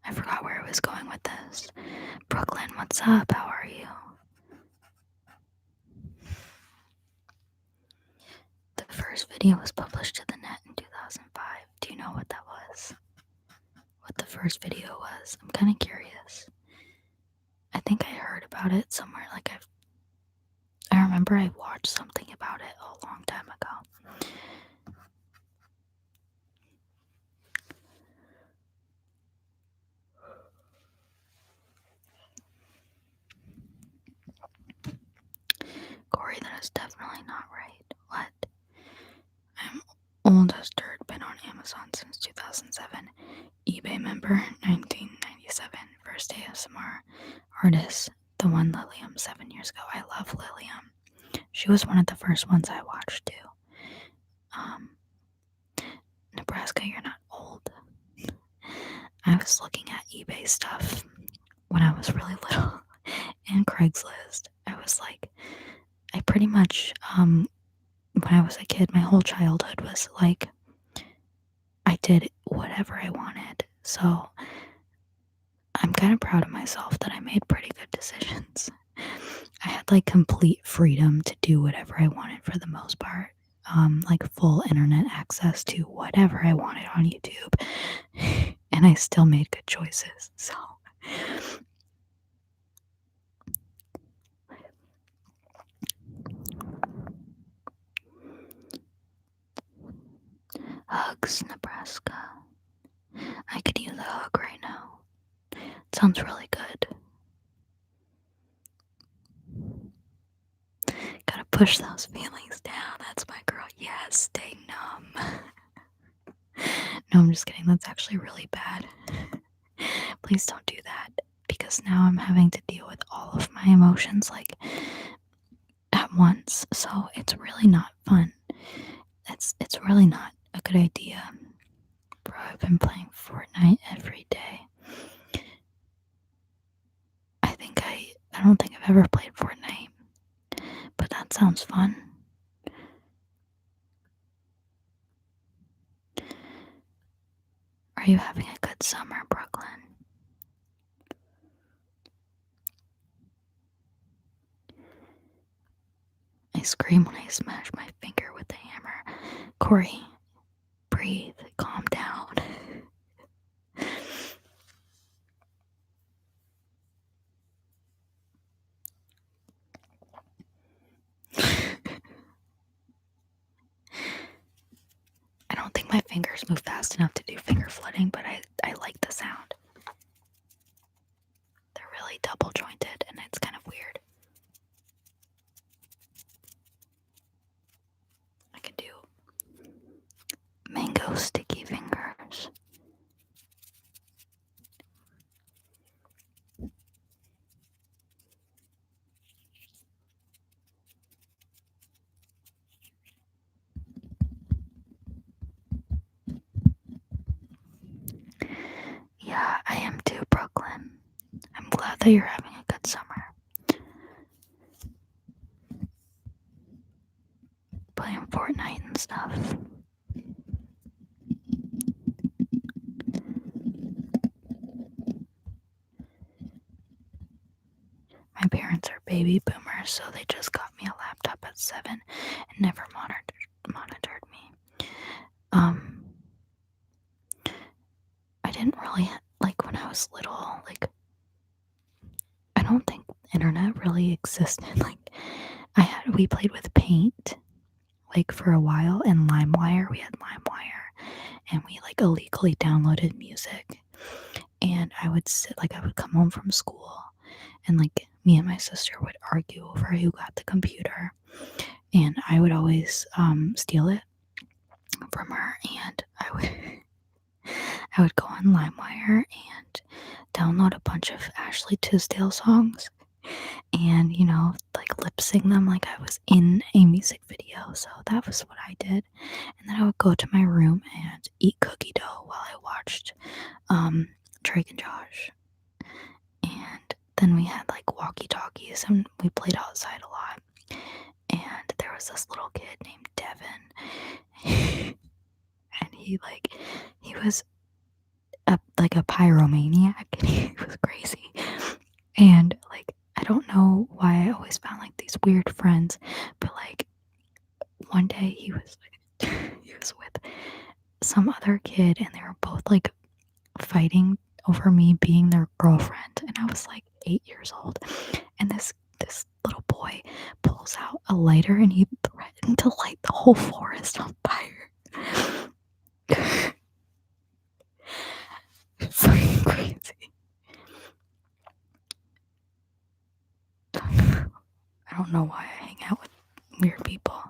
I forgot where I was going with this. Brooklyn, what's up? How are you? The first video was published to the net in 2005. Do you know what that was? What the first video was? I'm kind of curious. I think I heard about it somewhere. Like I remember I watched something about it a long time ago. Corey, that is definitely not right. What? I'm old as dirt, been on Amazon since 2007. eBay member, 1997. First ASMR artist, the one Lilium 7 years ago. I love Lilium. She was one of the first ones I watched too. Nebraska, you're not old. I was looking at eBay stuff when I was really little and Craigslist. I was like, I pretty much, when I was a kid, my whole childhood was like, I did whatever I wanted. So I'm kind of proud of myself that I made pretty good decisions. I had like complete freedom to do whatever I wanted for the most part. Like full internet access to whatever I wanted on YouTube. And I still made good choices. So hugs, Nebraska. I could use a hug right now. It sounds really good. Gotta push those feelings down. That's my girl. Yes, stay numb. No, I'm just kidding. That's actually really bad. Please don't do that. Because now I'm having to deal with all of my emotions like at once. So it's really not fun. It's really not a good idea. Bro, I've been playing Fortnite every day. I don't think I've ever played Fortnite. But that sounds fun. Are you having a good summer, Brooklyn? I scream when I smash my finger with the hammer. Corey, breathe, calm down. I don't think my fingers move fast enough to do finger flooding, but I like the sound. really double jointed and it's kind of weird. I can do mango sticky fingers. Yeah, I am too, Brooklyn. I'm glad that you're having a good summer. Playing Fortnite and stuff. My parents are baby boomers, so they just got me a laptop at 7 and never monitored me. I didn't really, like, when I was little, like, I don't think internet really existed. Like, we played with Paint, like, for a while, and LimeWire. We had LimeWire, and we, like, illegally downloaded music. And I would come home from school, and, like, me and my sister would argue over who got the computer, and I would always steal it from her, and I would go on LimeWire and download a bunch of Ashley Tisdale songs and, like, lip sing them like I was in a music video. So that was what I did. And then I would go to my room and eat cookie dough while I watched Drake and Josh. And then we had, like, walkie-talkies and we played outside a lot. And there was this little kid named Devin. And he was a pyromaniac, and he was crazy. And, like, I don't know why I always found, like, these weird friends, but, like, one day he was with some other kid, and they were both, like, fighting over me being their girlfriend, and I was, like, 8 years old, and this little boy pulls out a lighter, and he threatened to light the whole forest on fire. It's fucking crazy. I don't know why I hang out with weird people.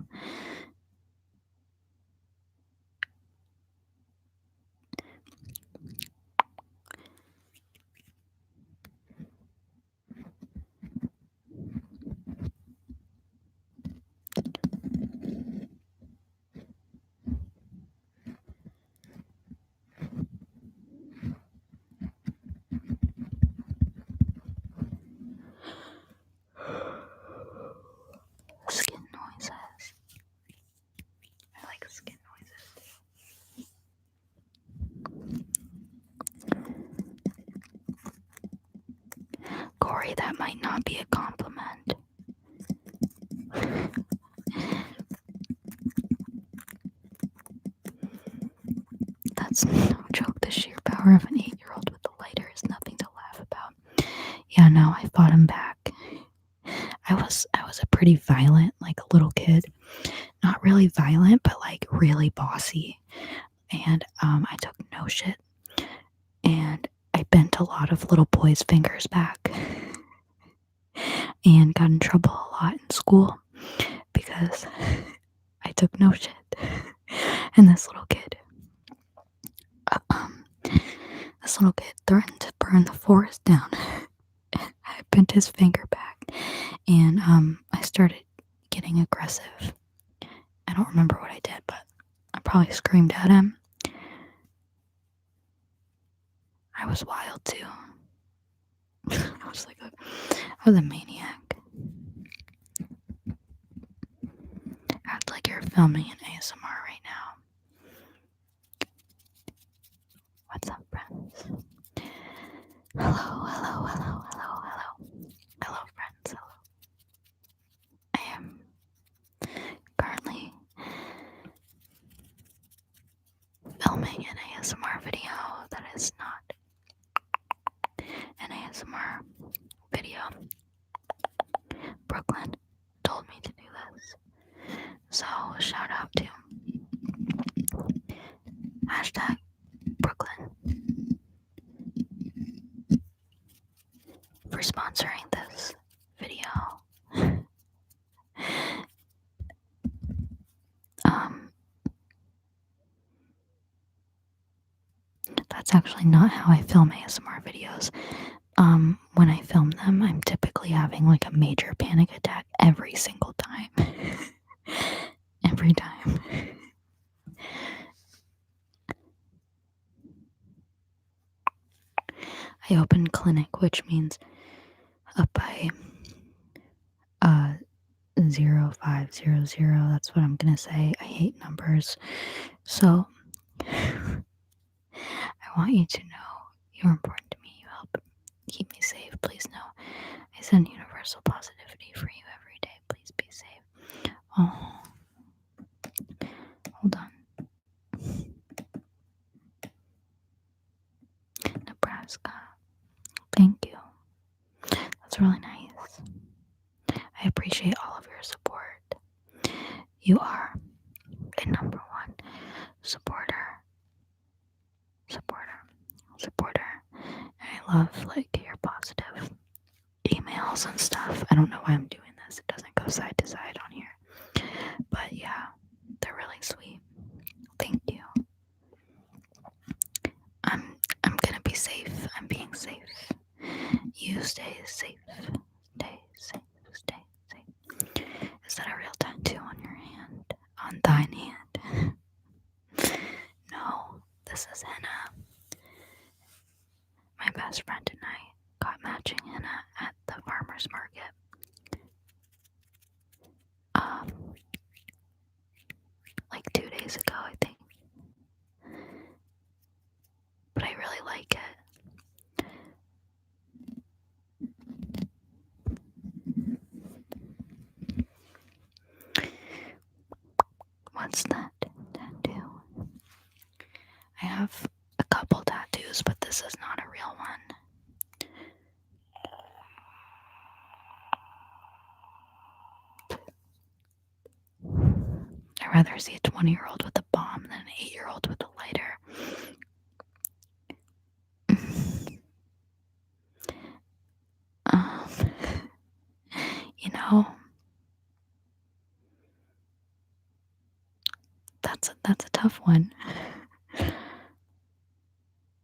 Skin noises. I like skin noises. Corey, that might not be a compliment. That's no joke. The sheer power of an 8-year-old with a lighter is nothing to laugh about. Yeah, no, I fought him back. I was a pretty violent, like, little kid. Not really violent, but, like, really bossy. And I took no shit. And I bent a lot of little boys' fingers back. And got in trouble a lot in school because I took no shit. And this little kid threatened to burn the forest down. I bent his finger back, and I started getting aggressive. I don't remember what I did, but I probably screamed at him. I was wild too. I was a maniac. Act like you're filming an ASMR right now. What's up, friends? Hello. Hello, friends. Hello. I am currently filming an ASMR video that is not an ASMR video. Brooklyn told me to do this. So, shout out to #Brooklyn for sponsoring this video. That's actually not how I film ASMR videos. When I film them, I'm typically having like a major panic attack every single time. Every time. I opened clinic, which means up by 0500. That's what I'm gonna say. I hate numbers. So I want you to know you're important to me. You help keep me safe. Please know I send universal positivity for you every day. Please be safe. Oh, hold on. Nebraska. Thank you. That's really nice. I appreciate all of your support. You are a number one supporter. And I love like your positive emails and stuff. I don't know why I'm doing this. It doesn't go side to side on here. But yeah, they're really sweet. Thank you. I'm gonna be safe. I'm being safe. You stay safe. Stay safe. Stay safe. Is that a real tattoo on your hand? On thine hand? No, this is henna. My best friend and I got matching henna at the farmer's market. Like 2 days ago, I think. But I really like it. What's that tattoo? I have a couple tattoos, but this is not a real one. I'd rather see a 20-year-old with a bomb than an 8-year-old with a lighter. You know, that's a tough one.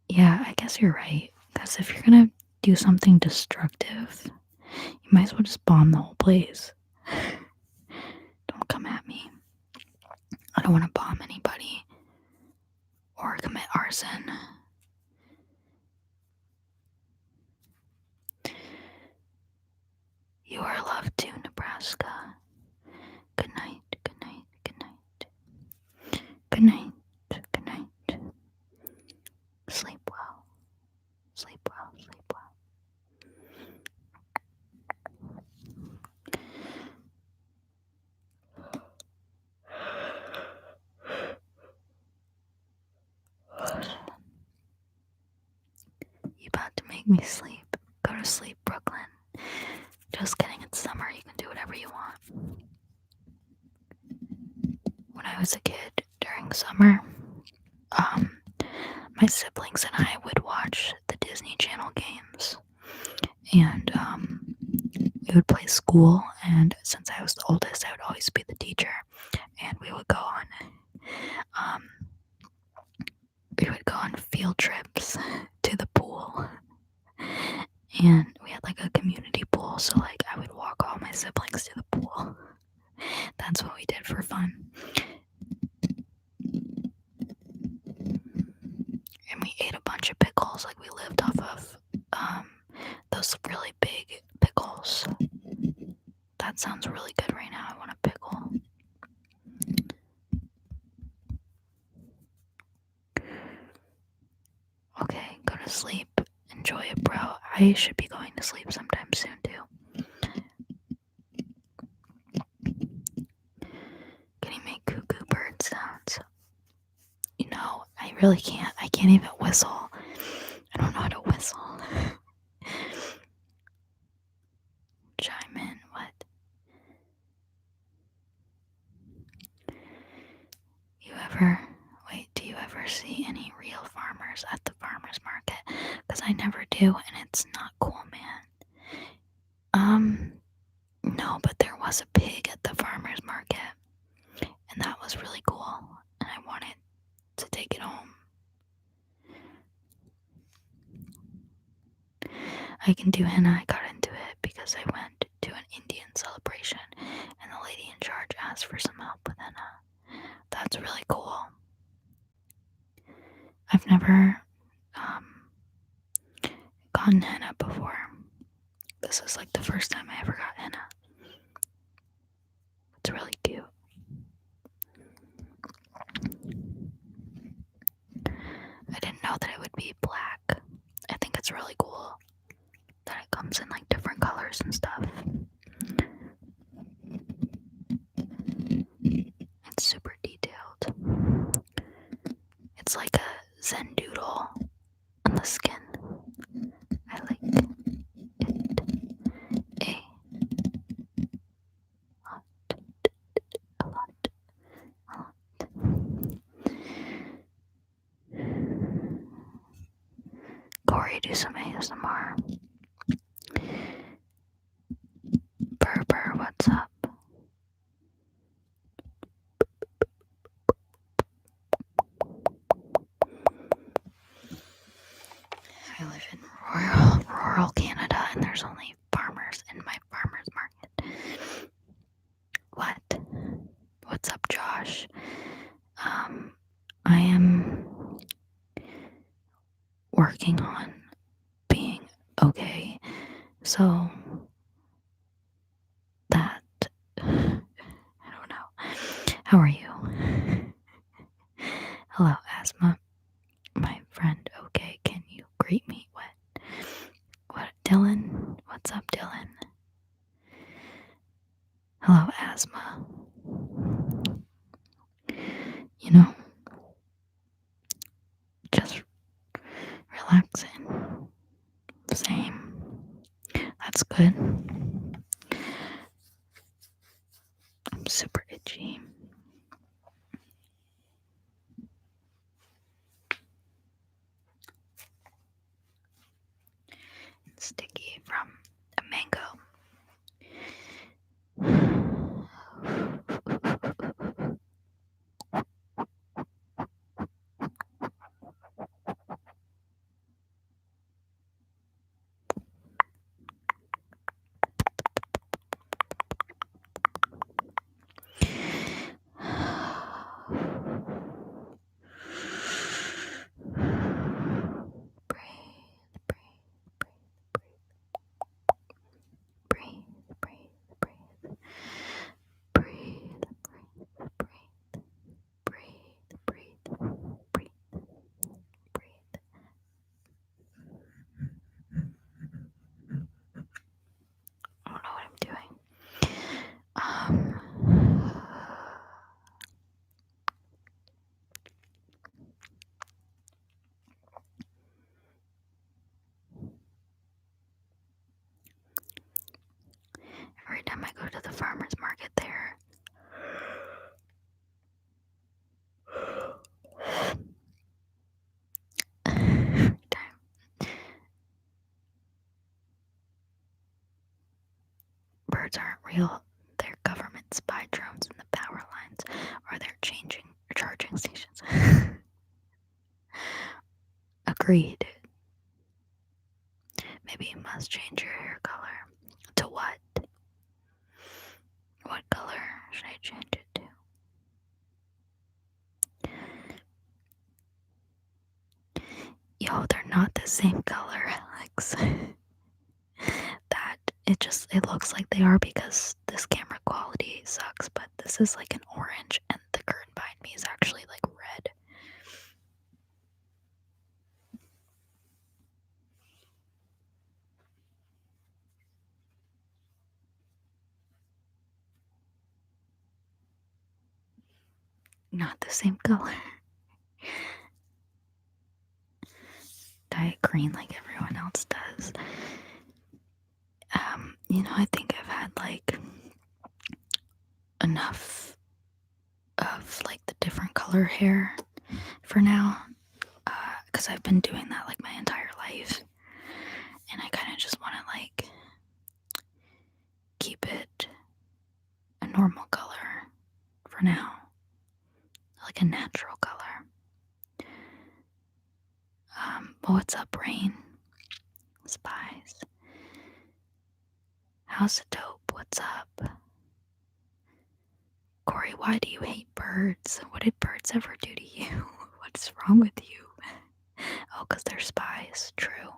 Yeah, I guess you're right. Because if you're gonna do something destructive, you might as well just bomb the whole place. Don't come at me. I don't want to bomb anybody or commit arson. You are loved too, Nebraska. Good night, good night, good night. Good night, good night. Sleep well. Sleep well, sleep well. You about to make me sleep. Go to sleep, Brooklyn. Just kidding, it's summer. You can do whatever you want. When I was a kid during summer, my siblings and I would watch the Disney Channel games. And we would play school, and since I was the oldest, I would always be the teacher. And we would go on field trips to the pool. And we had like a community pool, so like I would walk all my siblings to the pool. That's what we did for fun. And we ate a bunch of pickles. Like we lived off of those really big pickles. That sounds really good right now. I want a pickle. Okay, go to sleep. Enjoy it, bro. I should be going to sleep sometime soon too. Can you make cuckoo bird sounds? You know, I really can't. I can't even whistle. I don't know how to whistle. Chime in, what? Do you ever see any real farmers at the farmer's market? Because I never do, and it's not cool, man. No, but there was a pig at the farmer's market, and that was really cool, and I wanted to take it home. I can do henna. I got into it because I went to an Indian celebration, and the lady in charge asked for some help with henna. That's really cool. I've never gotten henna before. This is like the first time I ever got henna. It's really cute. I didn't know that it would be black. I think it's really cool that it comes in like different colors and stuff. It's super detailed. It's like a Zen doodle on the skin. I like it a lot. Corey, do some ASMR. Burr, what's up? I live in rural Canada, and there's only farmers in my farmer's market. What? What's up, Josh? I am working on being okay, so that I don't know. How are you? Hello, Asthma, my friend. Okay, can you greet me? What, Dylan? What's up, Dylan? Hello, Asthma. You know, just relaxing. Same. That's good. I'm super itchy. Sticky from a mango. Every time I go to the farmer's market there, birds aren't real. They're government spy drones in the power lines, or they're charging stations. Agreed. Maybe you must change your hair color. To what? What color should I change it to? Yo, they're not the same color, Alex. It looks like they are because this camera quality sucks, but this is like an orange and the curtain behind me is actually like red. Not the same color. Dye it green like everyone else does. I think I've had like enough of like the different color hair for now, because I've been doing that like my entire life, and I kind of just want to like What's up, Rain? Spies. How's it dope? What's up? Corey, why do you hate birds? What did birds ever do to you? What's wrong with you? Oh, because they're spies. True.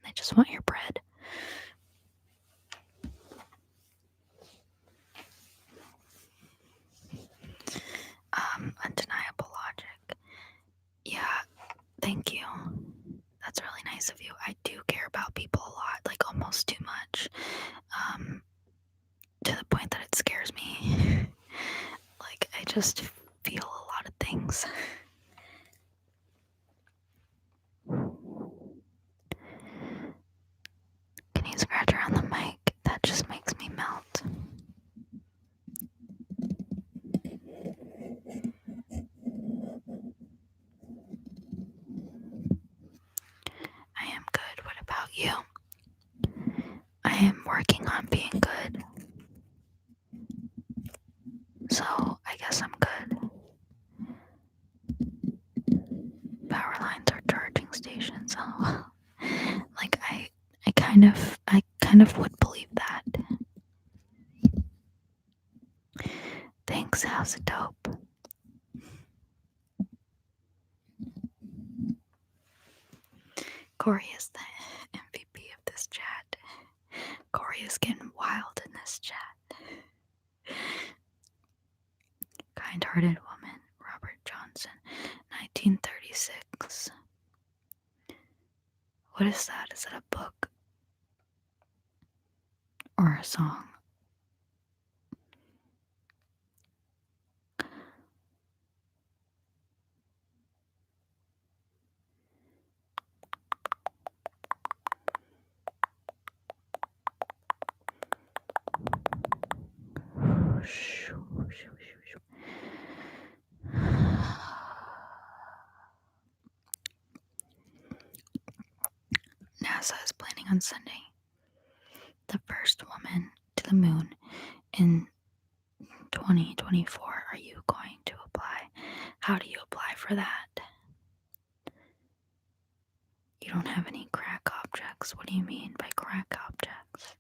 They just want your bread. Undeniable logic. Yeah, thank you. That's really nice of you. I do care about people a lot, like almost too much. To the point that it scares me. Like, I just feel a lot of things. Can you scratch around the mic? That just makes me melt. I am good. What about you? I am working on being good. So, I guess I'm good. Power lines are charging stations. Oh, like I kind of would believe that. Thanks, how's it dope? Corey is the MVP of this chat. Corey is getting wild in this chat. Kind-hearted woman, Robert Johnson, 1936. What is that? Is it a book? Or a song? NASA is planning on sending the first woman to the moon in 2024. Are you going to apply? How do you apply for that? You don't have any crack objects. What do you mean by crack objects?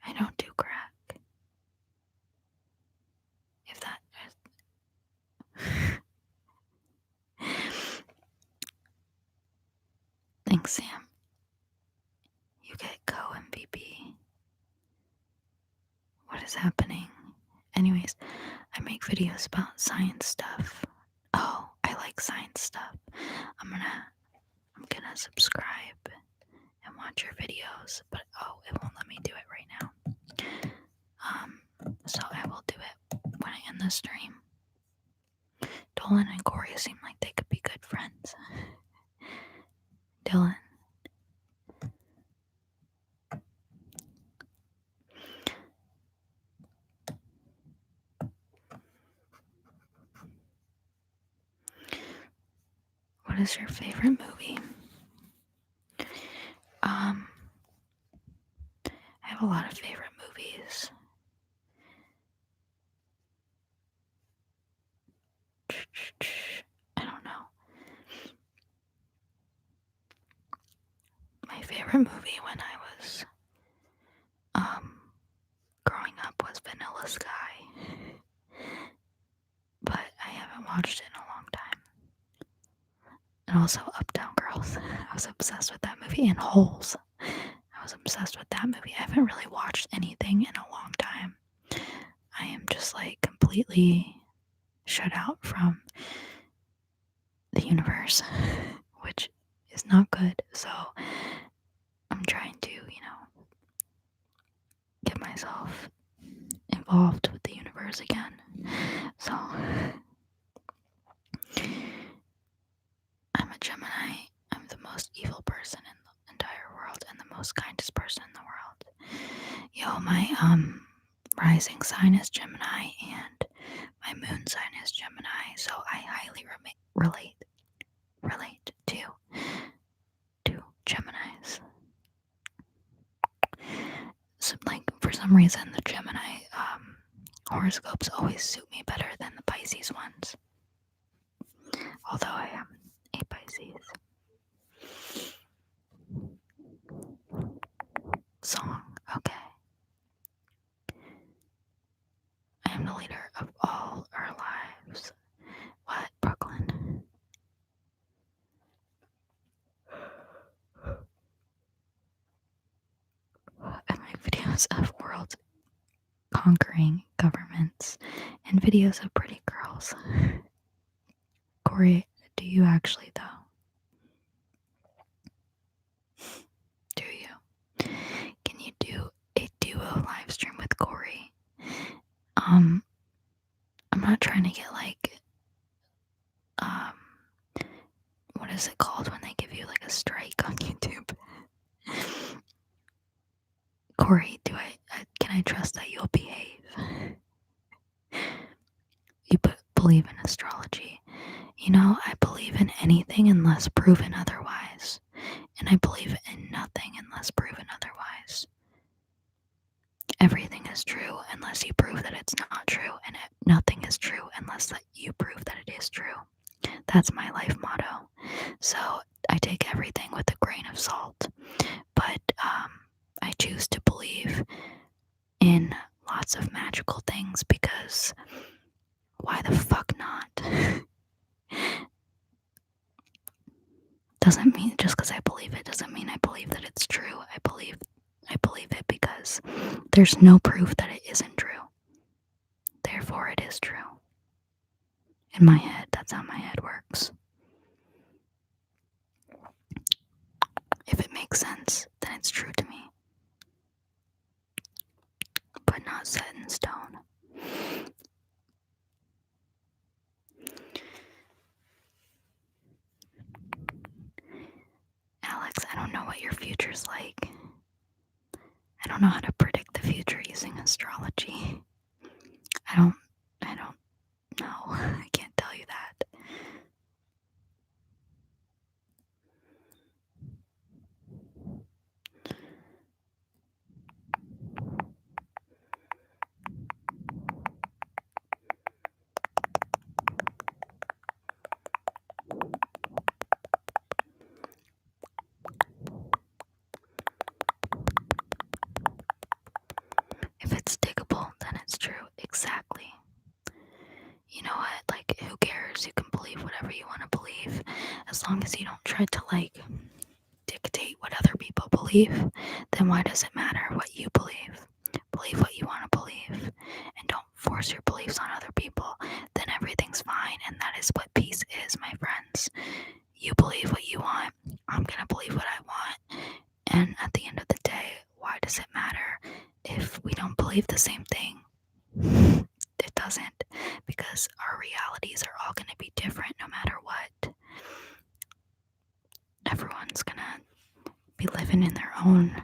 I don't do crack. If that is... Thanks, Sam. You get co-MVP. What is happening? Anyways, I make videos about science stuff. Oh, I like science stuff. I'm gonna subscribe and watch your videos, but it won't let me do it right now. So I will do it when I end the stream. Dolan and Corey seem like they could be good friends. Dylan. What is your favorite movie? I have a lot of favorite movies. I don't know. My favorite movie when I was growing up was Vanilla Sky. But I haven't watched it in a long time. And also Uptown Girls. I was obsessed with that movie. And Holes. I was obsessed with that movie. I haven't really watched anything in a long time. I am just like completely shut out from the universe, which is not good. So I'm trying to, get myself involved with the universe again. So I'm a Gemini. I'm the most evil person in the entire world and the most kindest person in the world. Yo, my rising sign is Gemini and my moon sign is Gemini, so I highly relate to Geminis. So, like, for some reason, the Gemini horoscopes always suit me better than the Pisces ones. Although I am a Pisces. song. Okay. I am the leader of all our lives. What, Brooklyn? I make videos of world conquering governments and videos of pretty girls. Corey, do you actually though? Do you? Can you do a duo live stream with Corey? I'm not trying to get like what is it called when they give you like a strike on YouTube? Corey, can I trust that you'll behave? You believe in astrology. You know, I believe in anything unless proven otherwise. And I believe in nothing unless proven otherwise. Everything is true unless you prove that it's not true, and nothing is true unless that you prove that it is true. That's my life motto. So I take everything with a grain of salt, but I choose to believe in lots of magical things because why the fuck not? Doesn't mean just because I believe it doesn't mean I believe that it's true. I believe it because there's no proof that it isn't true. Therefore, it is true. In my head, that's how my head works. If it makes sense, then it's true to me. But not set in stone. Alex, I don't know what your future's like. I don't know how to predict the future using astrology. I don't know. I can't tell you that. If it's diggable, then it's true. Exactly. You know what? Like, who cares? You can believe whatever you want to believe. As long as you don't try to, like, dictate what other people believe, then why does it matter what you believe? Believe what you want to believe. And don't force your beliefs on other people. Then everything's fine. And that is what peace is, my friends. You believe what you want. I'm going to believe what I want. And at the end of the day, why does it matter if we don't believe the same thing? It doesn't, because our realities are all going to be different no matter what. Everyone's going to be living in their own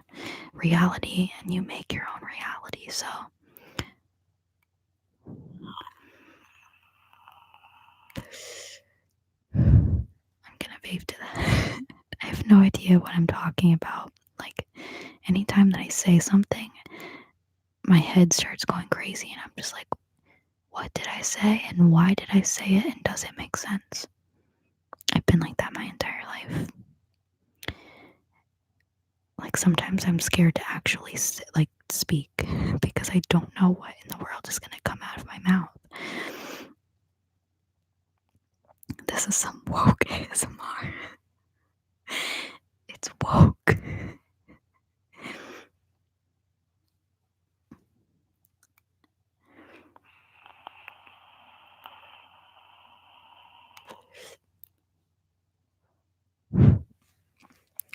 reality, and you make your own reality, so I'm going to vape to that. I have no idea what I'm talking about. Like, anytime that I say something, my head starts going crazy, and I'm just like, what did I say, and why did I say it, and does it make sense? I've been like that my entire life. Like, sometimes I'm scared to actually speak because I don't know what in the world is going to come out of my mouth. This is some woke ASMR. It's woke.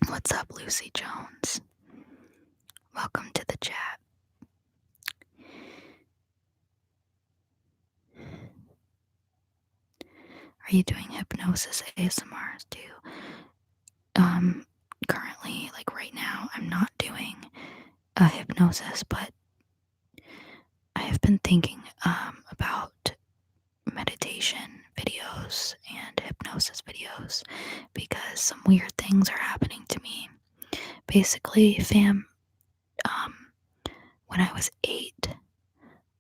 What's up, Lucy Jones? Welcome to the chat. Are you doing hypnosis ASMRs too? Currently, like right now, I'm not doing a hypnosis, but I have been thinking about meditation videos and hypnosis videos because some weird things are happening to me. Basically, fam, when I was 8,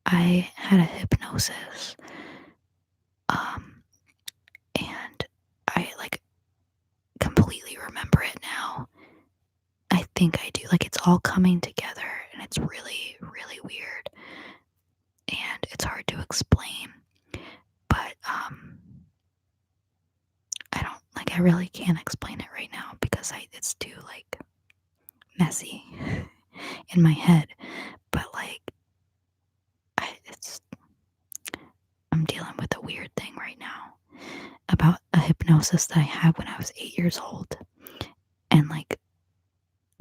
I had a hypnosis, and I completely remember it now. I think I do. Like, it's all coming together, and it's really, really weird, and it's hard to explain. But I really can't explain it right now because it's too like messy in my head. But I'm dealing with a weird thing right now about a hypnosis that I had when I was 8 years old, and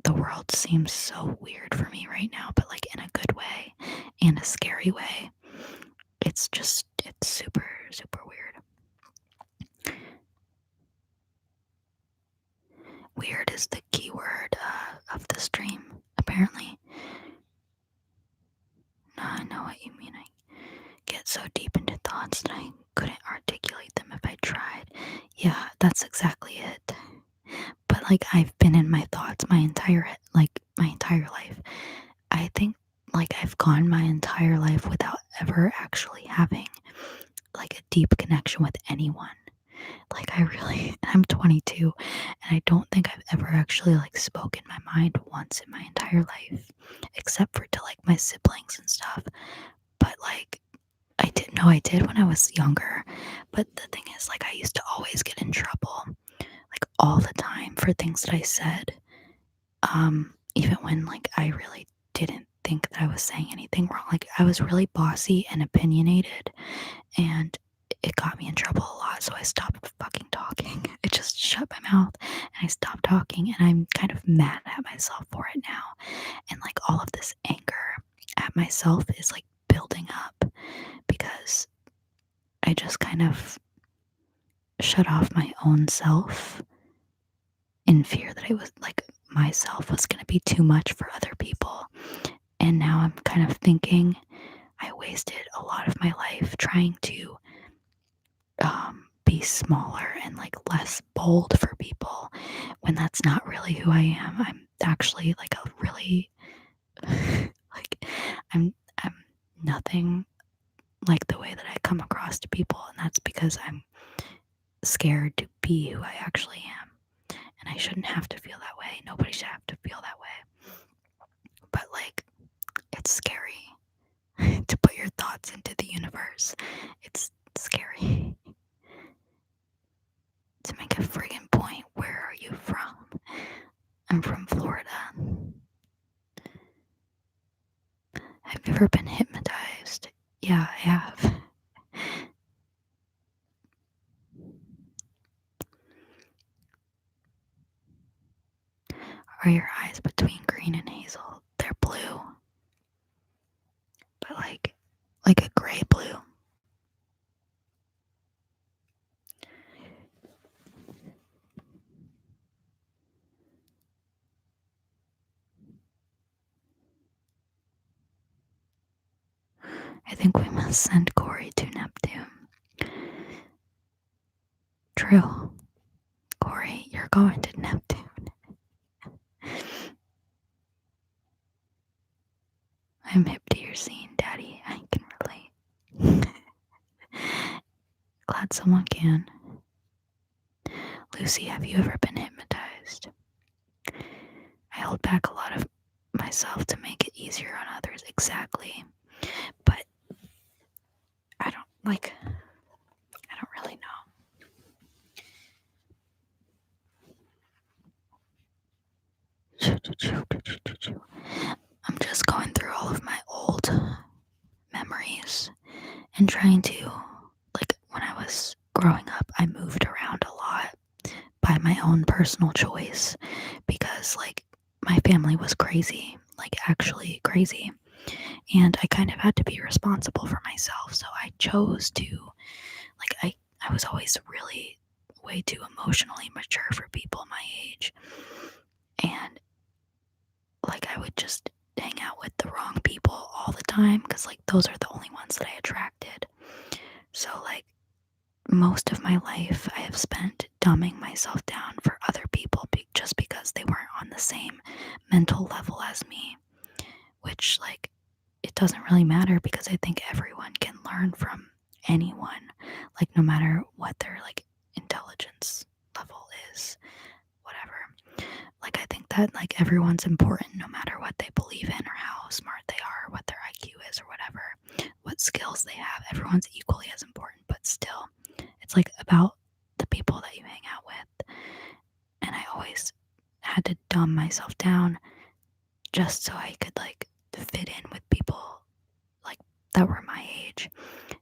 the world seems so weird for me right now, but in a good way and a scary way. It's super, super weird. Weird is the key word of the stream, apparently. No, I know what you mean. I get so deep into thoughts that I couldn't articulate them if I tried. Yeah, that's exactly it. But I've been in my thoughts my entire life. I think I've gone my entire life without ever actually having a deep connection with anyone. I'm 22, and I don't think I've ever actually spoken my mind once in my entire life, except for to my siblings and stuff. But I did when I was younger. But the thing is, I used to always get in trouble, all the time for things that I said. Even when I really didn't think that I was saying anything wrong. I was really bossy and opinionated, and it got me in trouble a lot, so I stopped fucking talking. It just shut my mouth, and I stopped talking, and I'm kind of mad at myself for it now. And all of this anger at myself is building up because I just kind of shut off my own self in fear that myself was going to be too much for other people. And now I'm kind of thinking I wasted a lot of my life trying to be smaller and less bold for people, when that's not really who I am. I'm actually a really I'm nothing like the way that I come across to people, and that's because I'm scared to be who I actually am. And I shouldn't have to feel that way. Nobody should have to feel that way. But it's scary to put your thoughts into the universe. It's scary. To make a friggin' point, where are you from? I'm from Florida. Have you ever been hypnotized? Yeah, I have. Are your eyes between green and hazel? They're blue. But like a gray blue. I think we must send Corey to Neptune. True. Corey, you're going to Neptune. I'm hip to your scene, Daddy. I can relate. Glad someone can. Lucy, have you ever been hypnotized? I hold back a lot of myself to make it easier on others. Exactly. But I don't really know. I'm just going through all of my old memories and trying to, when I was growing up, I moved around a lot by my own personal choice because, my family was crazy, actually crazy. And I kind of had to be responsible for myself. So I chose to, I was always really way too emotionally mature for people my age. And, I would just hang out with the wrong people all the time because, those are the only ones that I attracted. So, most of my life I have spent dumbing myself down for other people just because they weren't on the same mental level as me, which it doesn't really matter because I think everyone can learn from anyone, no matter what their intelligence level is, whatever. Like, I think that, like, everyone's important no matter what they believe in or how smart they are, or what their IQ is, or whatever, what skills they have. Everyone's equally as important, but still, it's like about the people that you hang out with. And I always had to dumb myself down just so I could, like, fit in with people, like, that were my age,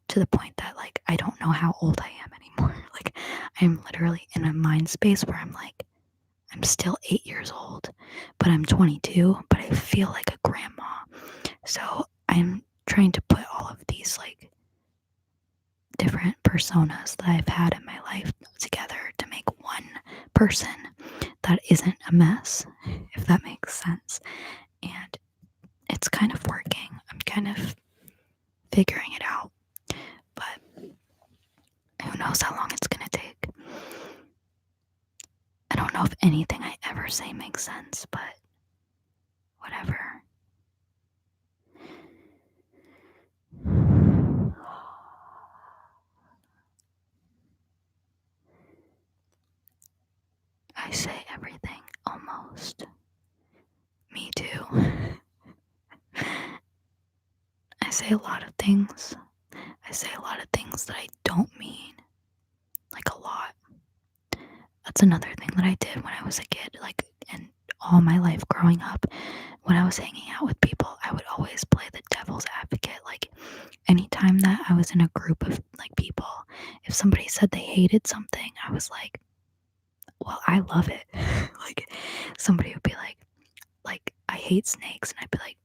to the point that, like, I don't know how old I am anymore. Like, I'm literally in a mind space where I'm like, I'm still 8 years old, but I'm 22, but I feel like a grandma. So I'm trying to put all of these, like, different personas that I've had in my life together to make one person that isn't a mess, if that makes sense. And it's kind of working. I'm kind of figuring it out, but who knows how long it's gonna take. I don't know if anything I ever say makes sense, but whatever. I say everything, almost. Me too. I say a lot of things. I say a lot of things that I don't mean. Like, a lot. That's another thing that I did when I was a kid, like, and all my life growing up. When I was hanging out with people, I would always play the devil's advocate. Like, anytime that I was in a group of, like, people, if somebody said they hated something, I was like, well, I love it. Like, somebody would be like, I hate snakes, and I'd be like,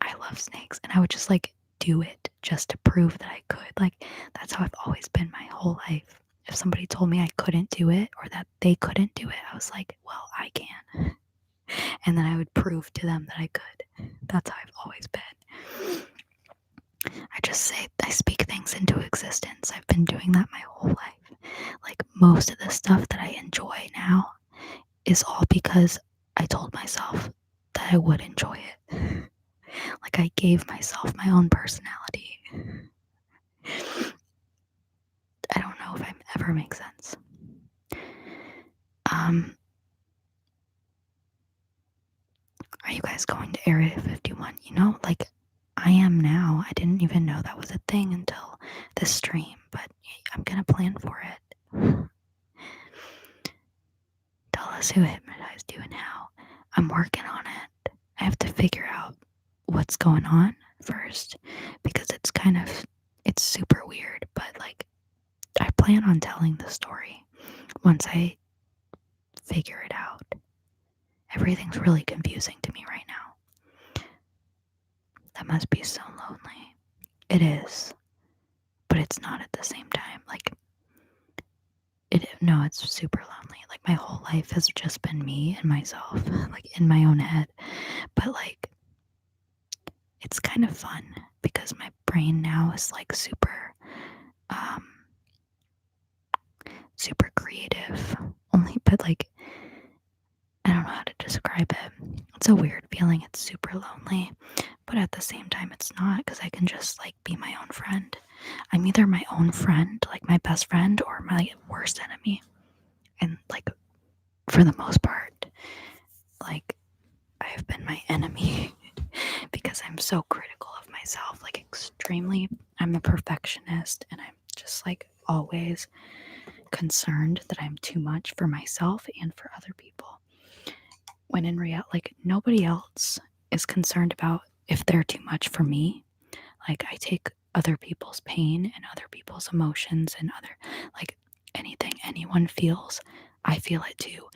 I love snakes, and I would just, like, do it just to prove that I could. Like, that's how I've always been my whole life. If somebody told me I couldn't do it or that they couldn't do it, I was like, well, I can. And then I would prove to them that I could. That's how I've always been. I speak things into existence. I've been doing that my whole life. Like, most of the stuff that I enjoy now is all because I told myself that I would enjoy it. Like, I gave myself my own personality. I don't know if I ever make sense. Are you guys going to Area 51? You know, like, I am now. I didn't even know that was a thing until this stream, but I'm gonna plan for it. Tell us who hypnotized you and how. I'm working on it. I have to figure out what's going on first, because it's super weird, but, like, I plan on telling the story once I figure it out. Everything's really confusing to me right now. That must be so lonely. It is, but it's not at the same time. Like, no, it's super lonely. Like, my whole life has just been me and myself, like, in my own head. But, like, it's kind of fun because my brain now is, like, super creative. But, like, I don't know how to describe it. It's a weird feeling. It's super lonely, but at the same time, it's not, because I can just, like, be my own friend. I'm either my own friend, like my best friend, or my worst enemy. And, like, for the most part, like, I've been my enemy because I'm so critical of myself, like, extremely. I'm a perfectionist, and I'm just, like, always concerned that I'm too much for myself and for other people. When in reality, like, nobody else is concerned about if they're too much for me. Like, I take other people's pain and other people's emotions and like, anything anyone feels, I feel it too.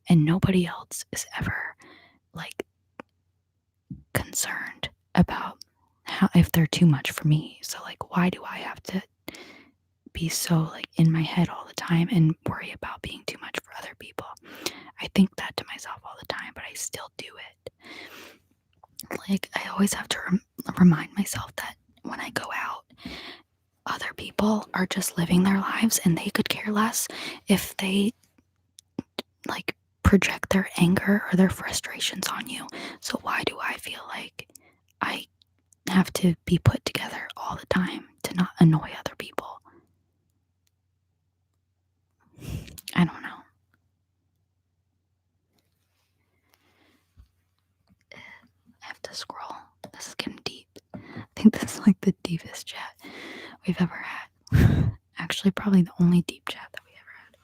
And nobody else is ever, like, concerned about if they're too much for me. So, like, why do I have to be so, like, in my head all the time and worry about being too much for other people? I think that to myself all the time, but I still do it. Like, I always have to remind myself that when I go out, other people are just living their lives, and they could care less if they, like, project their anger or their frustrations on you. So why do I feel like I have to be put together all the time to not annoy other people? I don't know. scroll. This is getting deep. I think this is like the deepest chat we've ever had. Actually, probably the only deep chat that we ever had.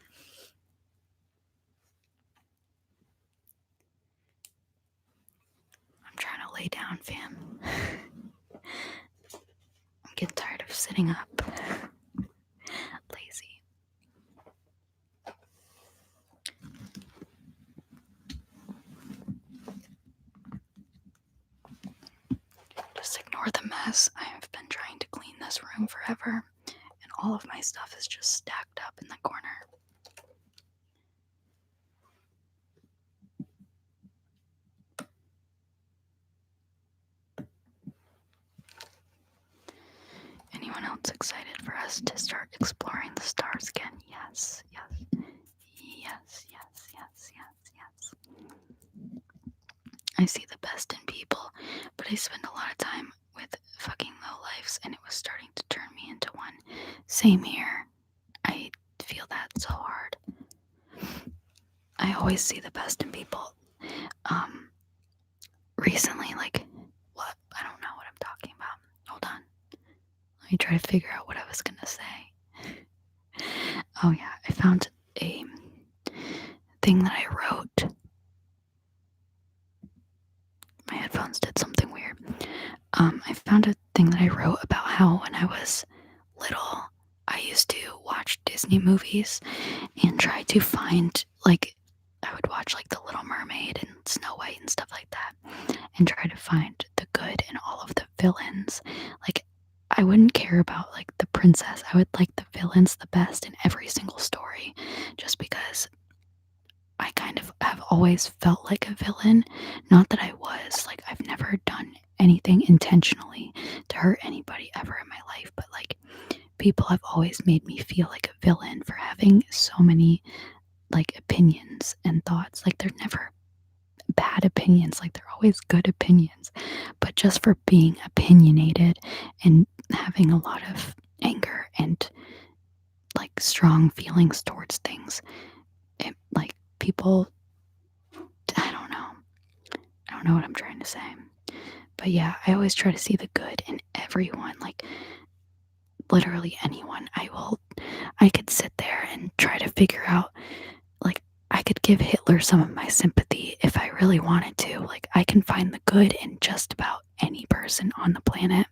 I'm trying to lay down, fam. I'm getting tired of sitting up. Lazy. Just ignore the mess. I have been trying to clean this room forever, and all of my stuff is just stacked up in the corner. Anyone else excited for us to start exploring the stars again? Yes, yes, yes, yes, yes, yes, yes. I see the best in people, but I spend a lot of time with fucking lowlifes, and it was starting to turn me into one. Same here. I feel that so hard. I always see the best in people. Recently, like, what? I don't know what I'm talking about. Hold on. Let me try to figure out what I was gonna say. Oh yeah, I found a thing that I wrote. My headphones did something weird. I found a thing that I wrote about how when I was little, I used to watch Disney movies and try to find, like, I would watch like The Little Mermaid and Snow White and stuff like that, and try to find the good in all of the villains. Like, I wouldn't care about like the princess. I would like the villains the best in every single story, just because I kind of have always felt like a villain. Not that I was, like, I've never done anything intentionally to hurt anybody ever in my life, but like, people have always made me feel like a villain for having so many like opinions and thoughts. Like, they're never bad opinions, like they're always good opinions, but just for being opinionated and having a lot of anger and like strong feelings towards things, it, like, people, I don't know what I'm trying to say, but yeah, I always try to see the good in everyone, like literally anyone. I could sit there and try to figure out, like, I could give Hitler some of my sympathy if I really wanted to. Like, I can find the good in just about any person on the planet.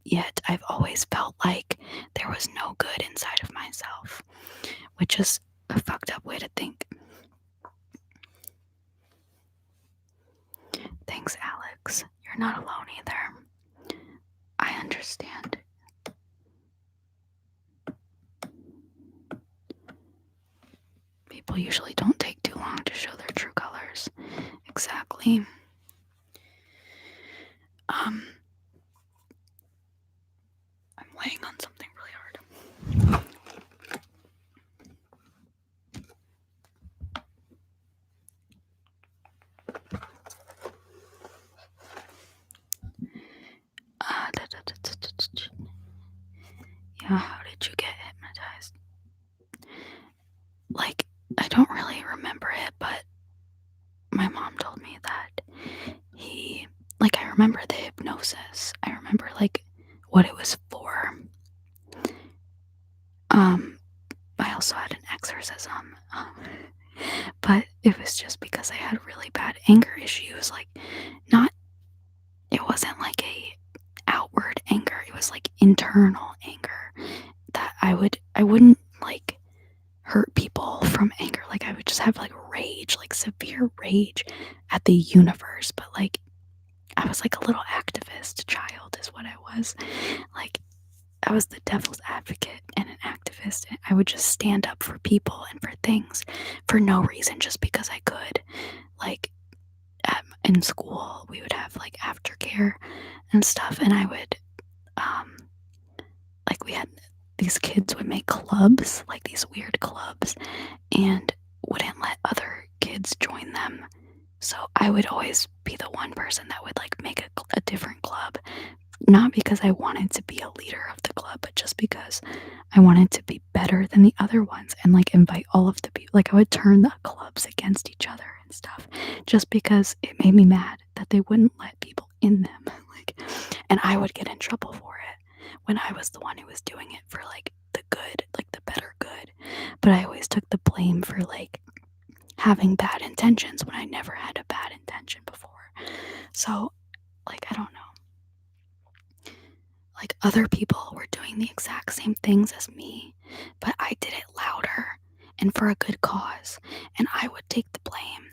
Yet I've always felt like there was no good inside of myself, which is a fucked up way to think. Thanks, Alex. You're not alone either. I understand. People usually don't take too long to show their true colors. Exactly. I'm laying on something really hard. Yeah, how did you get hypnotized? Like, I don't really remember it, but my mom told me that I remember the hypnosis. I remember, like, what it was for. I also had an exorcism, but it was just because I had really bad anger issues. Like, it wasn't like a outward anger. It was like internal anger that I wouldn't like hurt people from anger. Like, I would just have like rage, like severe rage at the universe. But like, I was like a little activist child is what I was. Like, I was the devil's advocate and an activist. And I would just stand up for people and for things for no reason, just because I could. Like, in school, we would have like aftercare and stuff, and I would, like, we had these kids would make clubs, like these weird clubs, and wouldn't let other kids join them. So I would always be the one person that would like make a different club, not because I wanted to be a leader of the club, but just because I wanted to be better than the other ones and like invite all of the people. Like, I would turn the clubs against each other and stuff, just because it made me mad that they wouldn't let people in them. Like, and I would get in trouble for it when I was the one who was doing it for like the good, like the better good. But I always took the blame for like having bad intentions when I never had a bad intention before. So, like, I don't know. Like, other people were doing the exact same things as me, but I did it louder and for a good cause, and I would take the blame,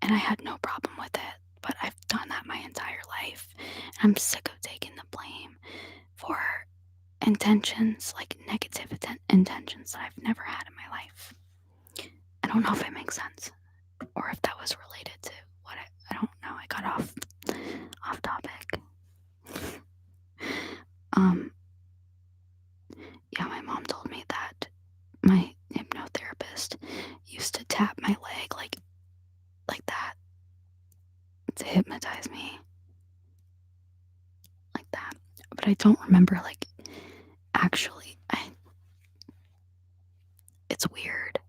and I had no problem with it. But I've done that my entire life, and I'm sick of taking the blame for intentions, like negative intentions that I've never had in my life. I don't know if it makes sense, or if that was related to what I don't know. I got off topic. Yeah, my mom told me that my hypnotherapist used to tap my leg like that to hypnotize me, like that. But I don't remember like actually. It's weird.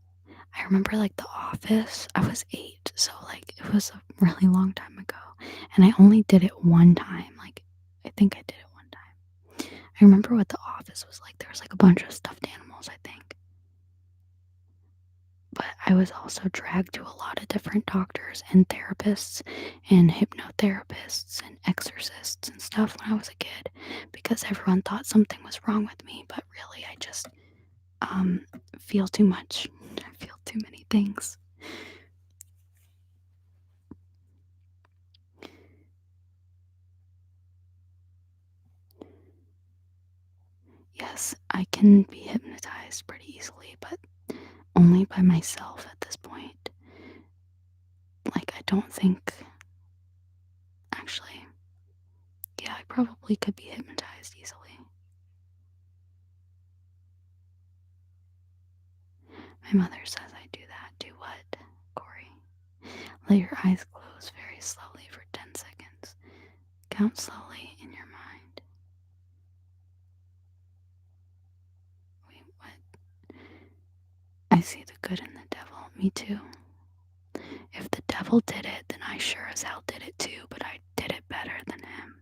I remember like The Office. I was 8, so like it was a really long time ago, and I only did it one time. Like I think I did it one time. I remember what The Office was like. There was like a bunch of stuffed animals, I think. But I was also dragged to a lot of different doctors and therapists and hypnotherapists and exorcists and stuff when I was a kid because everyone thought something was wrong with me, but really I just feel too much. I feel too many things. Yes, I can be hypnotized pretty easily, but only by myself at this point. Like, I don't think. Actually, yeah, I probably could be hypnotized easily. My mother says I do that. Do what, Corey? Let your eyes close very slowly for 10 seconds. Count slowly in your mind. Wait, what? I see the good in the devil. Me too. If the devil did it, then I sure as hell did it too, but I did it better than him.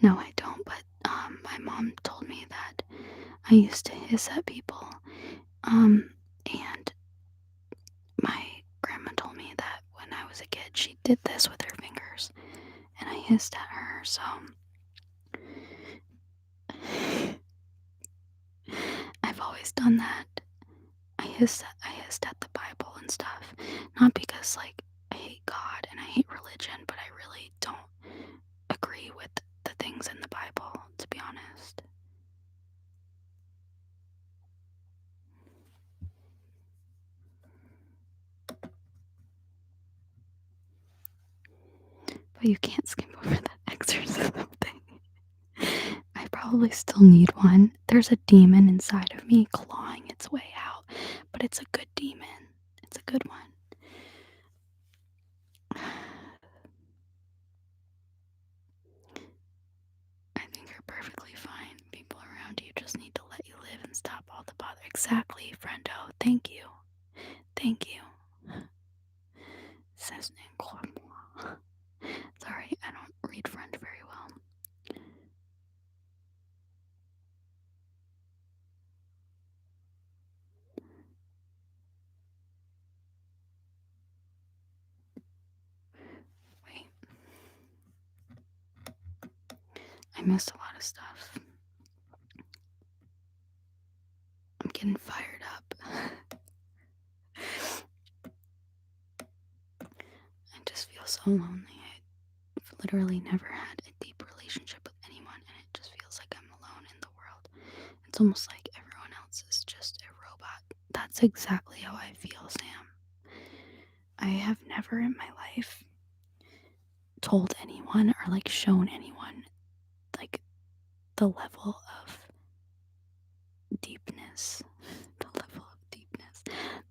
No, I don't, but my mom told me that I used to hiss at people. And my grandma told me that when I was a kid, she did this with her fingers, and I hissed at her, so I've always done that. I hissed at the Bible and stuff. Not because like I hate God and I hate religion, but I really don't agree with the things in the Bible, to be honest. But you can't skip over that exorcism thing. I probably still need one. There's a demon inside of me clawing its way out, but it's a good demon. It's a good one. I think you're perfectly fine. People around you just need to let you live and stop all the bother. Exactly, friendo. Thank you. Thank you. Says Nicola. Sorry, I don't read French very well. Wait. I missed a lot of stuff. I'm getting fired up. I just feel so lonely. I've literally never had a deep relationship with anyone, and it just feels like I'm alone in the world. It's almost like everyone else is just a robot. That's exactly how I feel, Sam. I have never in my life told anyone or like shown anyone like the level of deepness,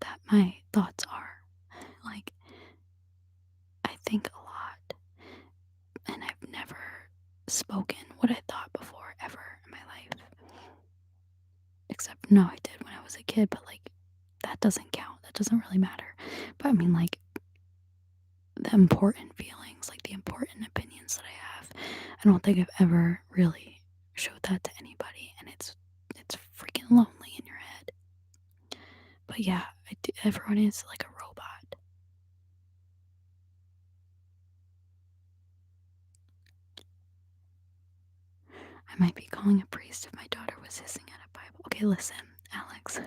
that my thoughts are. Like, I think a lot, and I've never spoken what I thought before ever in my life. Except, no, I did when I was a kid, but like, that doesn't count. That doesn't really matter. But I mean, like, the important feelings, like the important opinions that I have, I don't think I've ever really showed that to anybody, and it's freaking lonely in your head. But yeah, everyone is like a robot. I might be calling a priest if my daughter was hissing at a Bible. Okay, listen, Alex.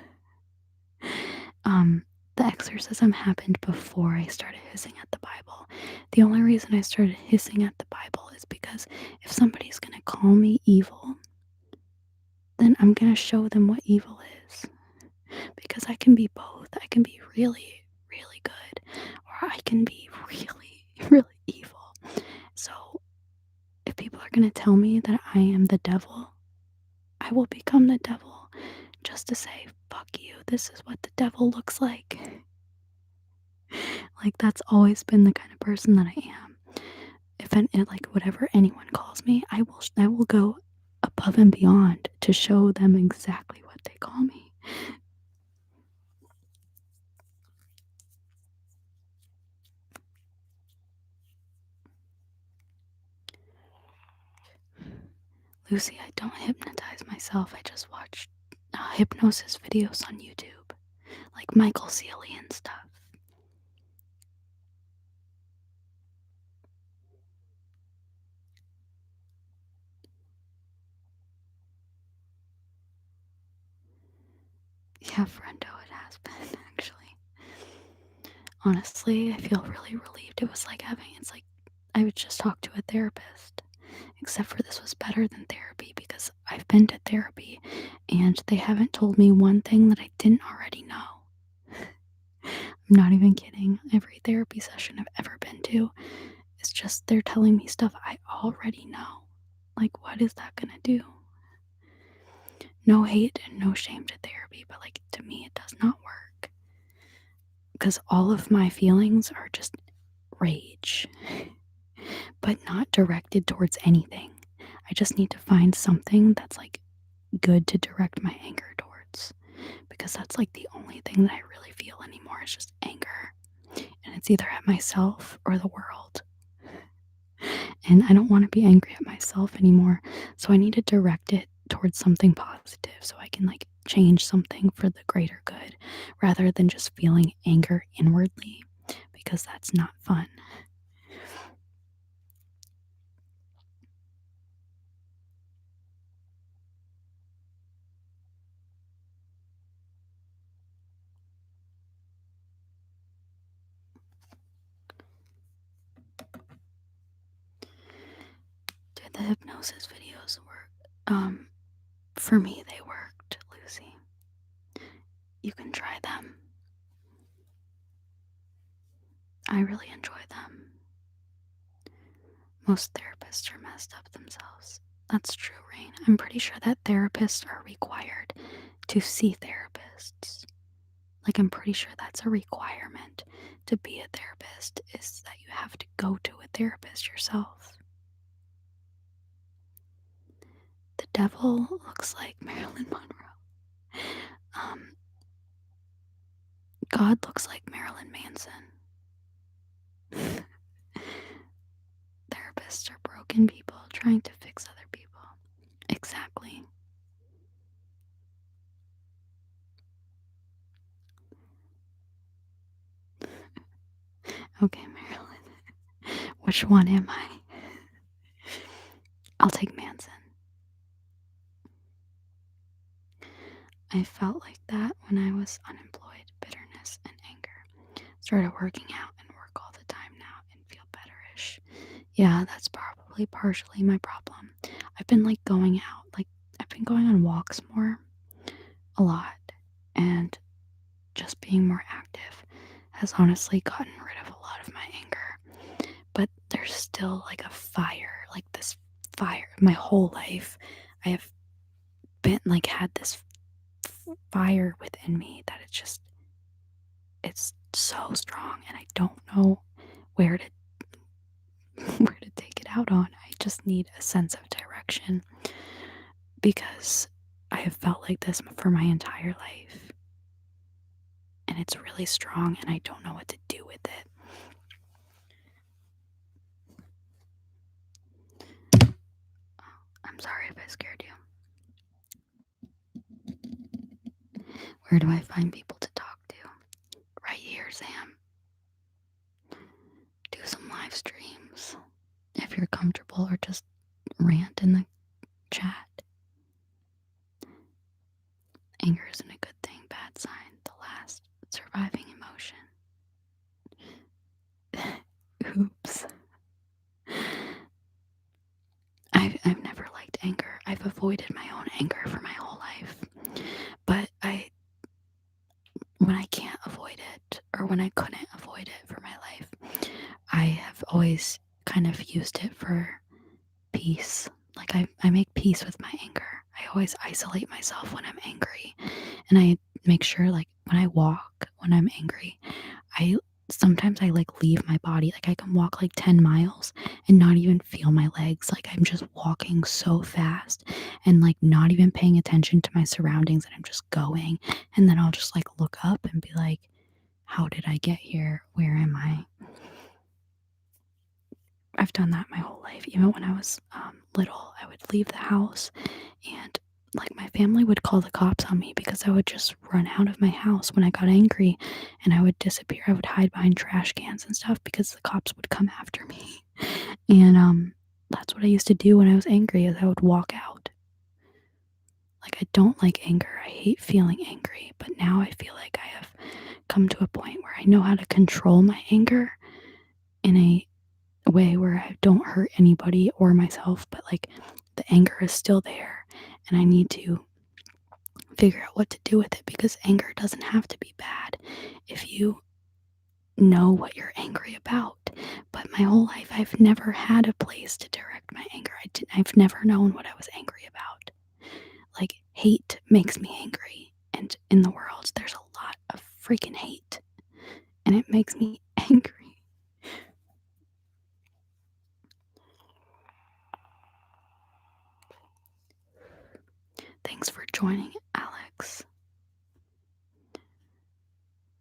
The exorcism happened before I started hissing at the Bible. The only reason I started hissing at the Bible is because if somebody's gonna call me evil, then I'm gonna show them what evil is. Because I can be both. I can be really, really good, or I can be really, really evil. So if people are gonna tell me that I am the devil, I will become the devil just to say, fuck you, this is what the devil looks like. Like, that's always been the kind of person that I am. Like, whatever anyone calls me, I will go above and beyond to show them exactly what they call me. Lucy, I don't hypnotize myself. I just watch hypnosis videos on YouTube, like Michael Sealy and stuff. Yeah, friendo, it has been, actually. Honestly, I feel really relieved. It's like I would just talk to a therapist. Except for this was better than therapy because I've been to therapy and they haven't told me one thing that I didn't already know. I'm not even kidding. Every therapy session I've ever been to is just they're telling me stuff I already know. Like, what is that gonna do? No hate and no shame to therapy, but like, to me, it does not work. Because all of my feelings are just rage, but not directed towards anything. I just need to find something that's like good to direct my anger towards, because that's like the only thing that I really feel anymore is just anger, and it's either at myself or the world, and I don't want to be angry at myself anymore, so I need to direct it towards something positive so I can like change something for the greater good rather than just feeling anger inwardly, because that's not fun. Did the hypnosis videos work? For me, they worked, Lucy. You can try them. I really enjoy them. Most therapists are messed up themselves. That's true, Rain. I'm pretty sure that therapists are required to see therapists. Like, I'm pretty sure that's a requirement to be a therapist, is that you have to go to a therapist yourself. The devil looks like Marilyn Monroe. God looks like Marilyn Manson. Therapists are broken people trying to fix other people. Exactly. Okay, Marilyn. Which one am I? I'll take Manson. I felt like that when I was unemployed, bitterness and anger. Started working out and work all the time now and feel betterish. Yeah, that's probably partially my problem. I've been like going out, like I've been going on walks more, a lot, and just being more active has honestly gotten rid of a lot of my anger. But there's still like a fire, like this fire. My whole life, I have been like had this fire within me that it's so strong, and I don't know where to where to take it out on. I just need a sense of direction because I have felt like this for my entire life. and it's really strong, and I don't know what to do with it. I'm sorry if I scared you. Where do I find people to talk to? Right here, Sam. Do some live streams if you're comfortable, or just rant in the chat. Anger isn't a good thing, bad sign, the last surviving emotion. Oops. I've never liked anger. I've avoided my own anger for my whole life. But when I can't avoid it, or when I couldn't avoid it for my life, I have always kind of used it for peace. Like I make peace with my anger. I always isolate myself when I'm angry. And I make sure, like, when I walk when I'm angry, sometimes I like leave my body. Like I can walk like 10 miles and not even feel my legs. Like I'm just walking so fast and like not even paying attention to my surroundings, and I'm just going. And then I'll just like look up and be like, how did I get here? Where am I? I've done that my whole life. Even when I was little, I would leave the house, and like my family would call the cops on me because I would just run out of my house when I got angry, and I would disappear. I would hide behind trash cans and stuff because the cops would come after me. And that's what I used to do when I was angry, is I would walk out. Like, I don't like anger. I hate feeling angry, but now I feel like I have come to a point where I know how to control my anger in a way where I don't hurt anybody or myself, but like the anger is still there, and I need to figure out what to do with it, because anger doesn't have to be bad if you know what you're angry about. But my whole life, I've never had a place to direct my anger. I've never known what I was angry about. Like, hate makes me angry, and in the world there's a lot of freaking hate, and it makes me angry. Thanks for joining, Alex.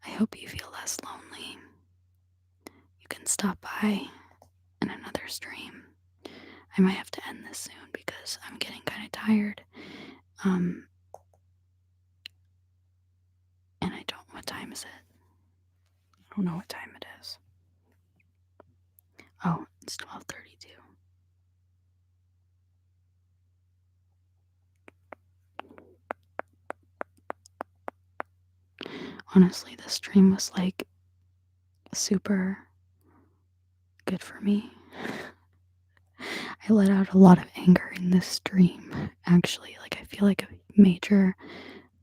I hope you feel less lonely. You can stop by in another stream. I might have to end this soon because I'm getting kind of tired. And I don't. What time is it? I don't know what time it is. Oh, it's 12:32. Honestly, this stream was like super good for me. I let out a lot of anger in this stream, actually. Like, I feel like a major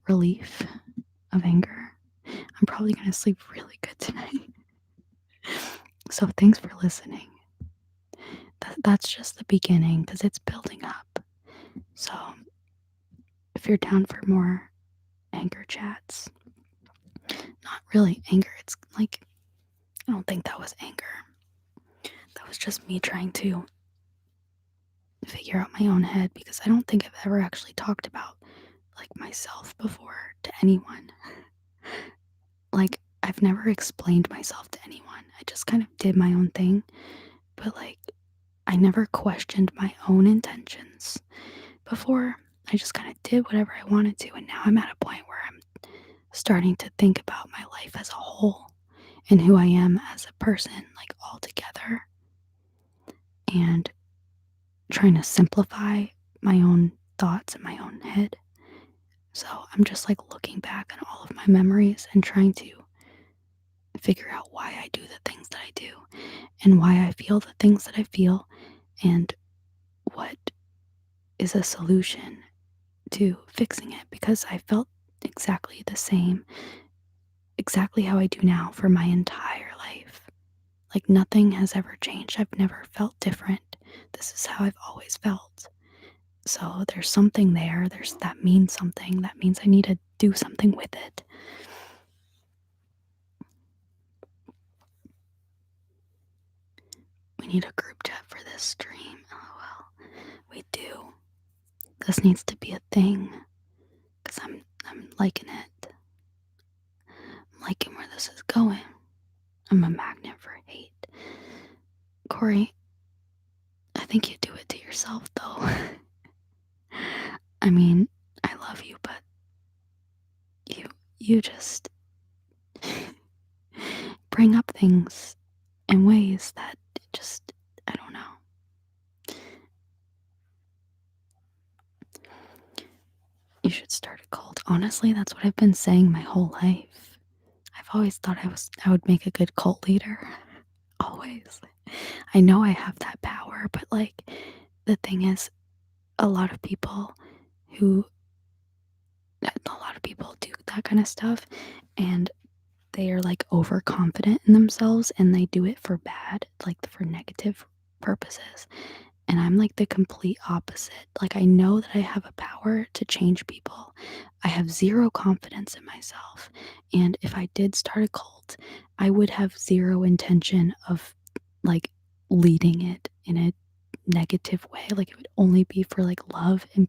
relief of anger. I'm probably gonna sleep really good tonight. So thanks for listening. That's just the beginning, because it's building up. So if you're down for more anger chats, not really anger, it's like, I don't think that was anger. That was just me trying to figure out my own head, because I don't think I've ever actually talked about like myself before to anyone. Like, I've never explained myself to anyone. I just kind of did my own thing, but like, I never questioned my own intentions before. I just kind of did whatever I wanted to, and now I'm at a point where I'm starting to think about my life as a whole and who I am as a person, like, all together, and trying to simplify my own thoughts in my own head. So I'm just like looking back on all of my memories and trying to figure out why I do the things that I do, and why I feel the things that I feel, and what is a solution to fixing it, because I felt exactly the same, exactly how I do now for my entire life. Like, nothing has ever changed. I've never felt different. This is how I've always felt. So there's something there. That means something. That means I need to do something with it. We need a group chat for this stream. LOL. We do. This needs to be a thing, because I'm liking it. I'm liking where this is going. I'm a magnet for hate. Corey, I think you do it to yourself, though. I mean, I love you, but you just bring up things in ways that just, I don't know. You should start a cult. Honestly, that's what I've been saying my whole life. I've always thought I would make a good cult leader. Always. I know I have that power, but like the thing is, a lot of people do that kind of stuff, and they are like overconfident in themselves, and they do it for bad, like for negative purposes. And I'm like the complete opposite. Like, I know that I have a power to change people. I have zero confidence in myself. And if I did start a cult, I would have zero intention of like leading it in a negative way. Like, it would only be for like love and